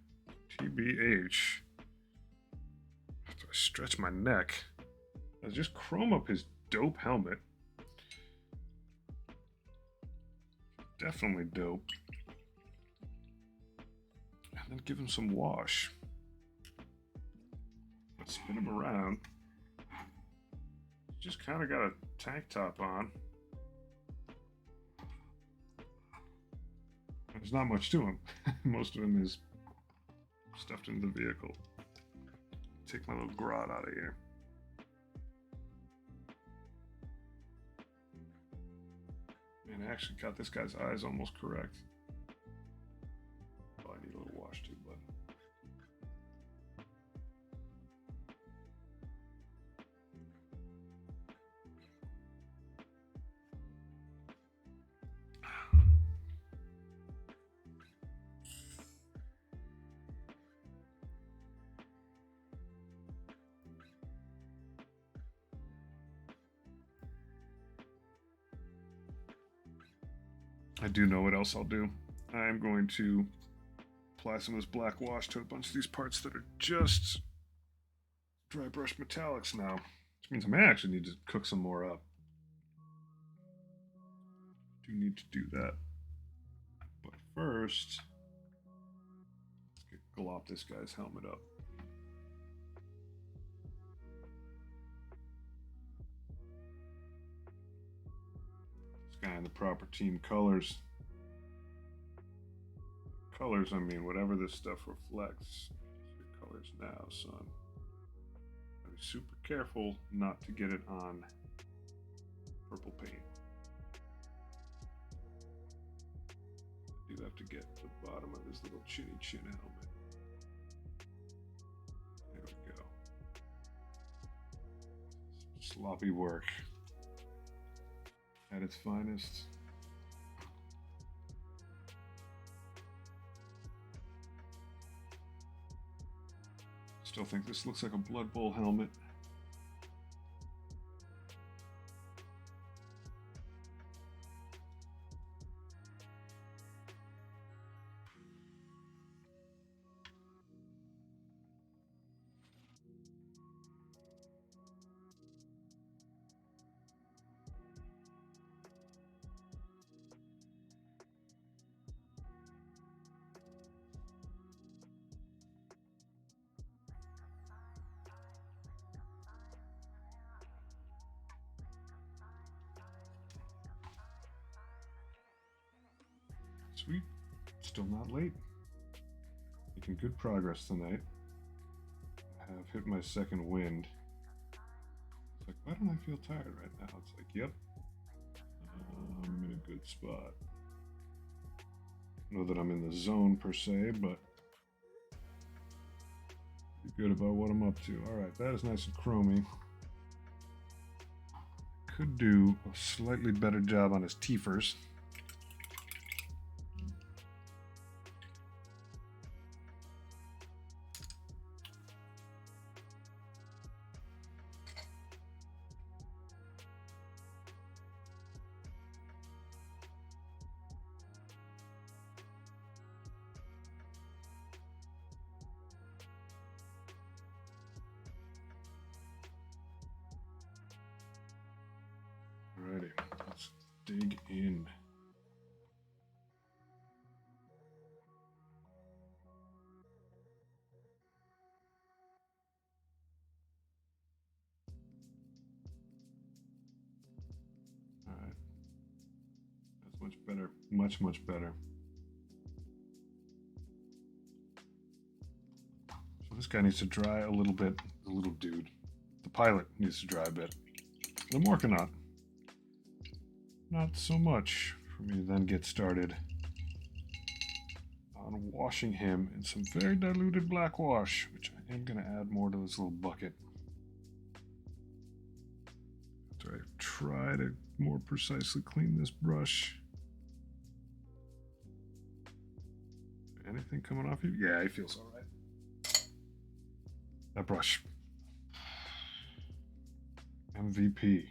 TBH, after I stretch my neck, is just chrome up his dope helmet. Definitely dope. And then give him some wash. Spin him around. Just kind of got a tank top on. There's not much to him. Most of him is stuffed into the vehicle. Take my little grot out of here. Man, I actually got this guy's eyes almost correct. Oh, I need a little wash too, bud. I do know what else I'll do. I'm going to apply some of this black wash to a bunch of these parts that are just dry brush metallics now, which means I may actually need to cook some more up. Do need to do that. But first, let's glop this guy's helmet up. Guy in the proper team colors. Colors, I mean, whatever this stuff reflects. Your colors now, son. Be super careful not to get it on purple paint. I do have to get to the bottom of his little chinny chin helmet. There we go. Sloppy work at its finest. Still think this looks like a Blood Bowl helmet. Sweet. Still not late. Making good progress tonight. I have hit my second wind. It's like, why don't I feel tired right now? It's like, yep. I'm in a good spot. Know that I'm in the zone per se, but be good about what I'm up to. Alright, that is nice and chromy. Could do a slightly better job on his teethers. Alrighty, let's dig in. Alright. That's much better. Much, much better. So This guy needs to dry a little bit. The little dude. The pilot needs to dry a bit. The Morkanaut. Not so much for me to then get started on washing him in some very diluted black wash, which I am going to add more to this little bucket. After I try to more precisely clean this brush. Anything coming off you? Yeah, he feels all right. That brush. MVP.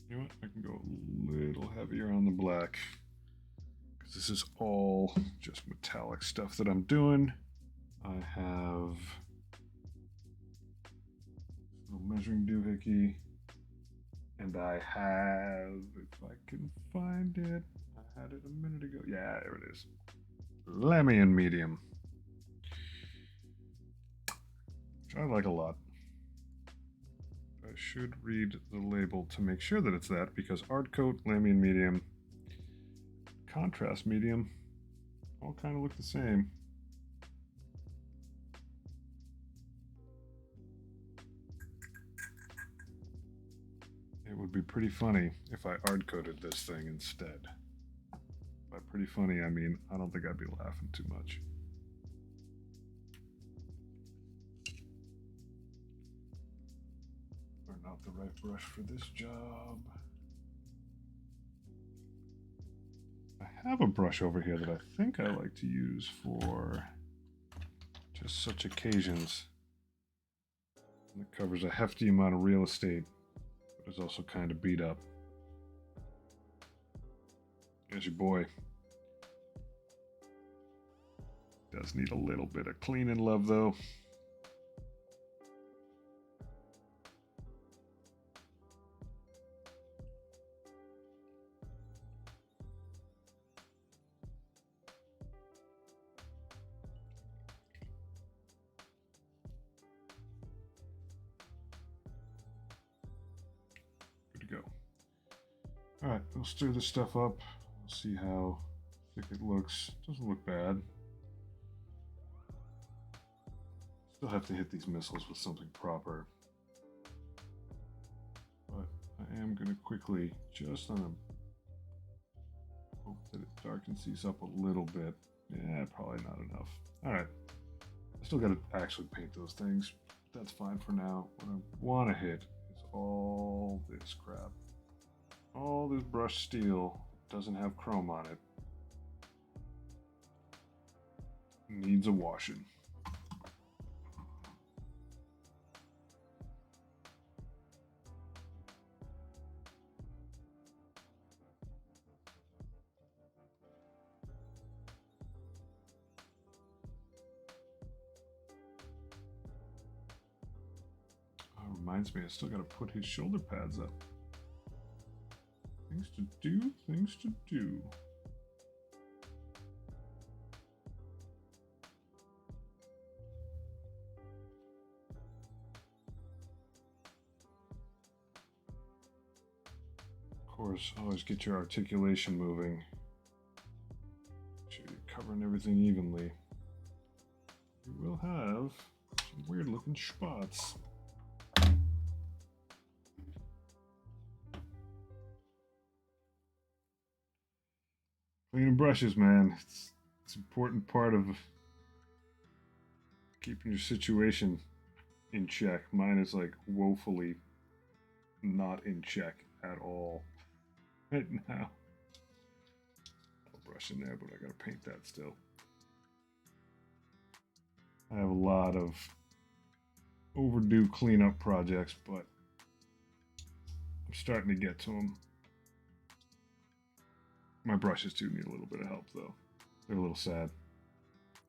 You know what? I can go a little heavier on the black because this is all just metallic stuff that I'm doing. I have a little measuring doohickey, and I have, if I can find it, I had it a minute ago. Yeah, there it is. Lamian medium, which I like a lot. I should read the label to make sure that it's that, because art coat, Lamian medium, contrast medium, all kind of look the same. It would be pretty funny if I art coated this thing instead. By pretty funny, I mean, I don't think I'd be laughing too much. Or not the right brush for this job. I have a brush over here that I think I like to use for just such occasions. And it covers a hefty amount of real estate, but is also kind of beat up. There's your boy. Does need a little bit of cleaning love though. Good to go. Alright, we'll stir this stuff up. We'll see how thick it looks. Doesn't look bad. Still have to hit these missiles with something proper. But I am going to quickly, just on a, hope that it darkens these up a little bit. Yeah, probably not enough. Alright. I still got to actually paint those things. That's fine for now. What I want to hit is all this crap. All this brushed steel doesn't have chrome on it. Needs a washing. Reminds me, I still gotta put his shoulder pads up. Things to do, things to do. Of course, always get your articulation moving. Make sure you're covering everything evenly. You will have some weird looking spots. Cleaning brushes, man. It's an important part of keeping your situation in check. Mine is like woefully not in check at all right now. I'll brush in there, but I gotta paint that still. I have a lot of overdue cleanup projects, but I'm starting to get to them. My brushes do need a little bit of help, though. They're a little sad.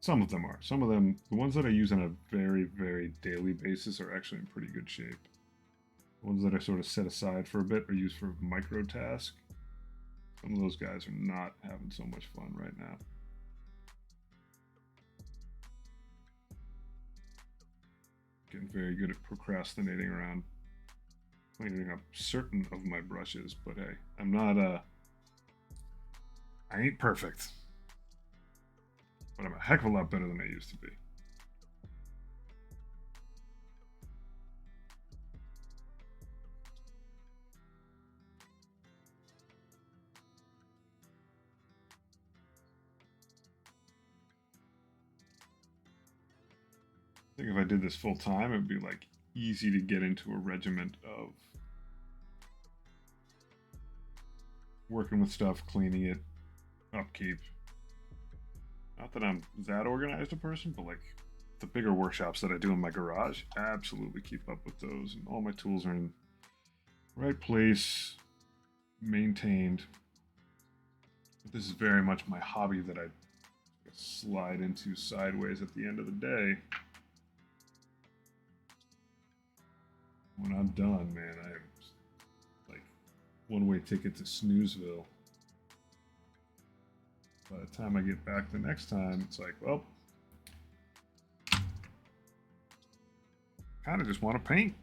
Some of them are. Some of them, the ones that I use on a very, very daily basis, are actually in pretty good shape. The ones that I sort of set aside for a bit or use for micro tasks, some of those guys are not having so much fun right now. Getting very good at procrastinating around cleaning up certain of my brushes, but hey, I ain't perfect. But I'm a heck of a lot better than I used to be. I think if I did this full time, it would be like easy to get into a regiment of working with stuff, cleaning it, upkeep. Not that I'm that organized a person, but like the bigger workshops that I do in my garage, absolutely keep up with those, and all my tools are in the right place, maintained. But this is very much my hobby that I slide into sideways at the end of the day. When I'm done, man, I am like one-way ticket to Snoozeville. By the time I get back the next time, it's like, well, kind of just want to paint.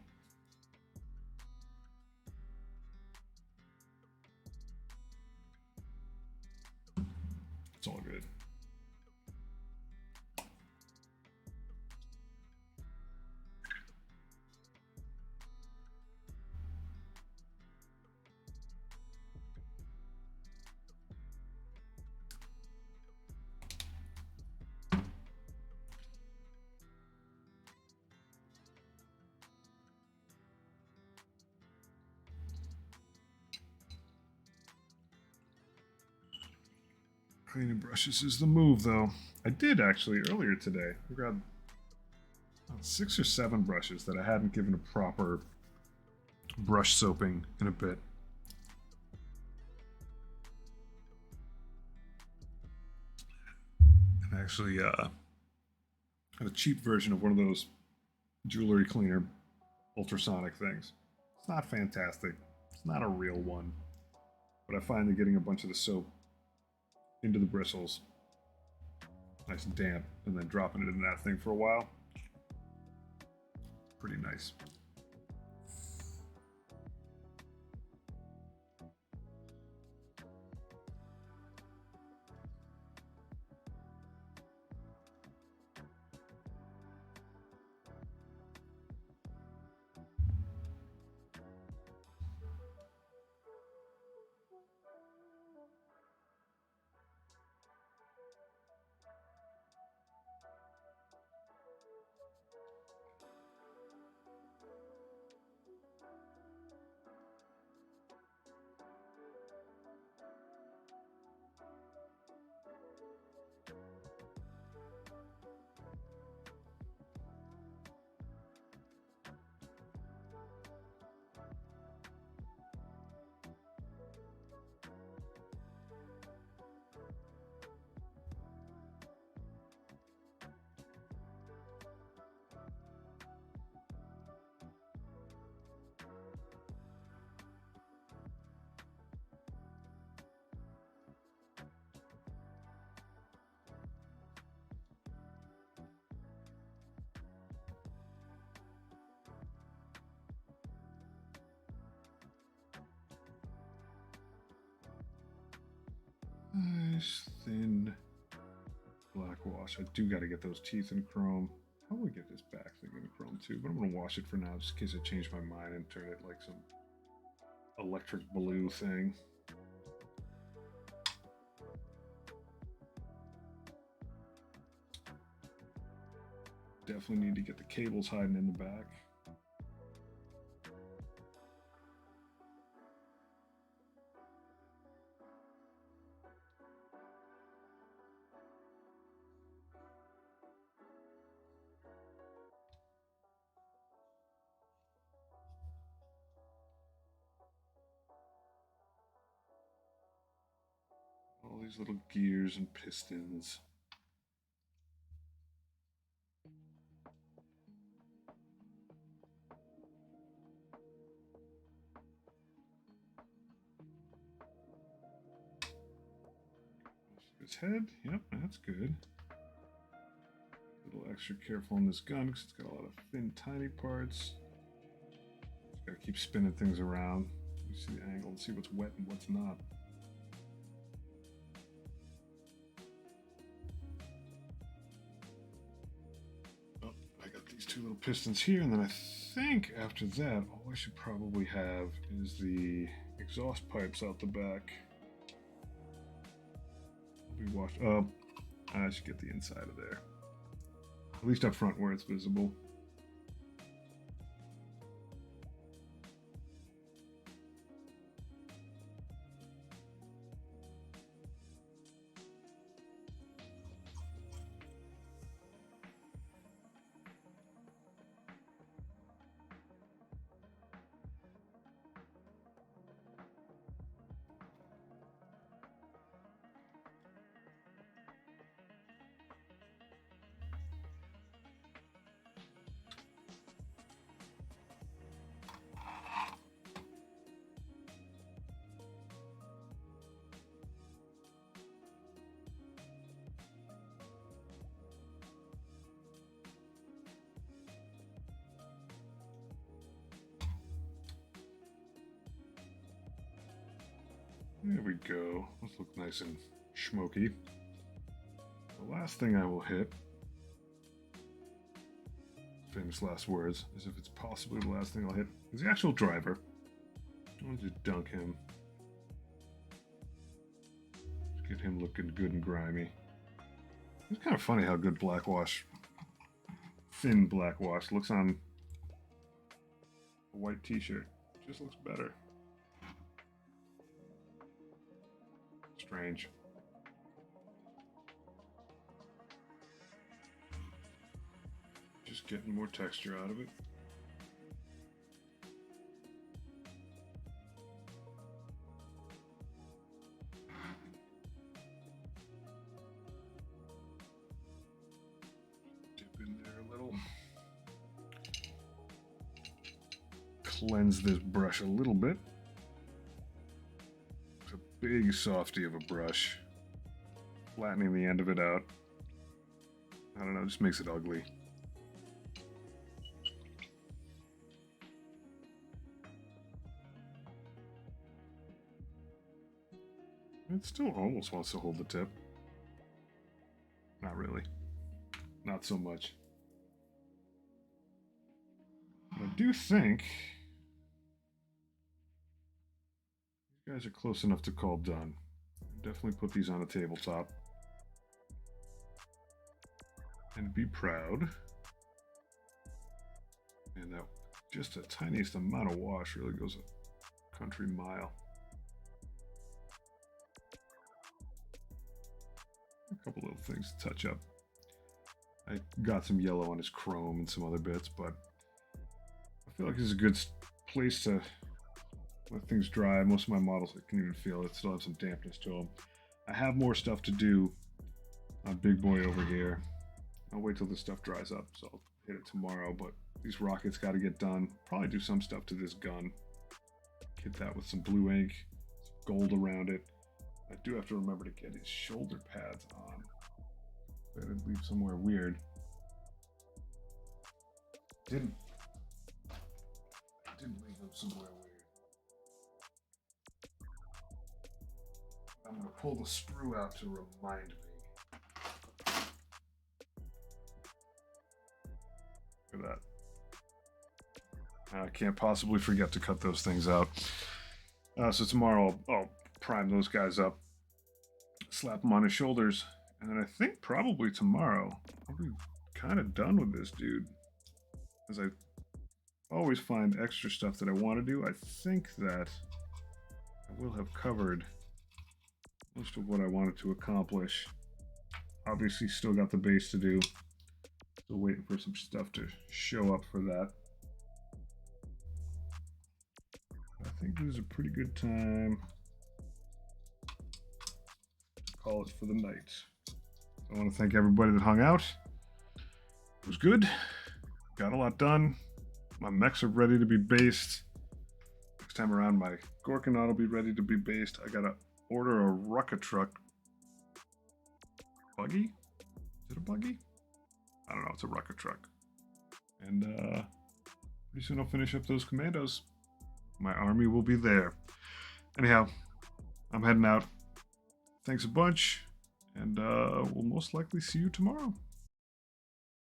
It's all good. Cleaning brushes is the move, though. I did actually earlier today. I grabbed 6 or 7 brushes that I hadn't given a proper brush soaping in a bit. And actually had a cheap version of one of those jewelry cleaner ultrasonic things. It's not fantastic. It's not a real one. But I find that getting a bunch of the soap into the bristles, nice and damp, and then dropping it in that thing for a while, pretty nice. Nice thin black wash. I do got to get those teeth in chrome. Probably get this back thing in chrome too, but I'm gonna wash it for now just in case I change my mind and turn it like some electric blue thing. Definitely need to get the cables hiding in the back. All these little gears and pistons. His head, yep, that's good. Little extra careful on this gun because it's got a lot of thin, tiny parts. Just gotta keep spinning things around. You see the angle and see what's wet and what's not. Oh, I got these two little pistons here, and then I think after that, all I should probably have is the exhaust pipes out the back. We washed. Oh, I should get the inside of there. At least up front where it's visible. There we go. Let's look nice and smoky. The last thing I will hit, famous last words, as if it's possibly the last thing I'll hit, is the actual driver. I'll just dunk him. Just get him looking good and grimy. It's kind of funny how good blackwash, thin blackwash, looks on a white t-shirt. Just looks better. Strange. Just getting more texture out of it. Dip in there a little. Cleanse this brush a little bit. Big softy of a brush, flattening the end of it out. I don't know, just makes it ugly. It still almost wants to hold the tip. Not really. Not so much. But I do think you guys are close enough to call done. Definitely put these on a tabletop. And be proud. And that just the tiniest amount of wash really goes a country mile. A couple little things to touch up. I got some yellow on his chrome and some other bits, but I feel like this is a good place to let things dry. Most of my models, I can even feel it, still have some dampness to them. I have more stuff to do on Big Boy over here. I'll wait till this stuff dries up, so I'll hit it tomorrow, but these rockets got to get done. Probably do some stuff to this gun. Hit that with some blue ink, some gold around it. I do have to remember to get his shoulder pads on. I didn't leave somewhere weird. Didn't leave them somewhere weird. I'm gonna pull the sprue out to remind me. Look at that. I can't possibly forget to cut those things out. So tomorrow I'll prime those guys up, slap them on his shoulders, and then I think probably tomorrow I'll be kind of done with this dude. As I always find extra stuff that I want to do, I think that I will have covered most of what I wanted to accomplish. Obviously still got the base to do. Still waiting for some stuff to show up for that. I think this is a pretty good time to call it for the night. I want to thank everybody that hung out. It was good. Got a lot done. My mechs are ready to be based. Next time around, my Morkanaut will be ready to be based. I gotta order a rocket truck. Buggy? Is it a buggy? I don't know, it's a rocket truck. And pretty soon I'll finish up those commandos. My army will be there. Anyhow, I'm heading out. Thanks a bunch, and we'll most likely see you tomorrow.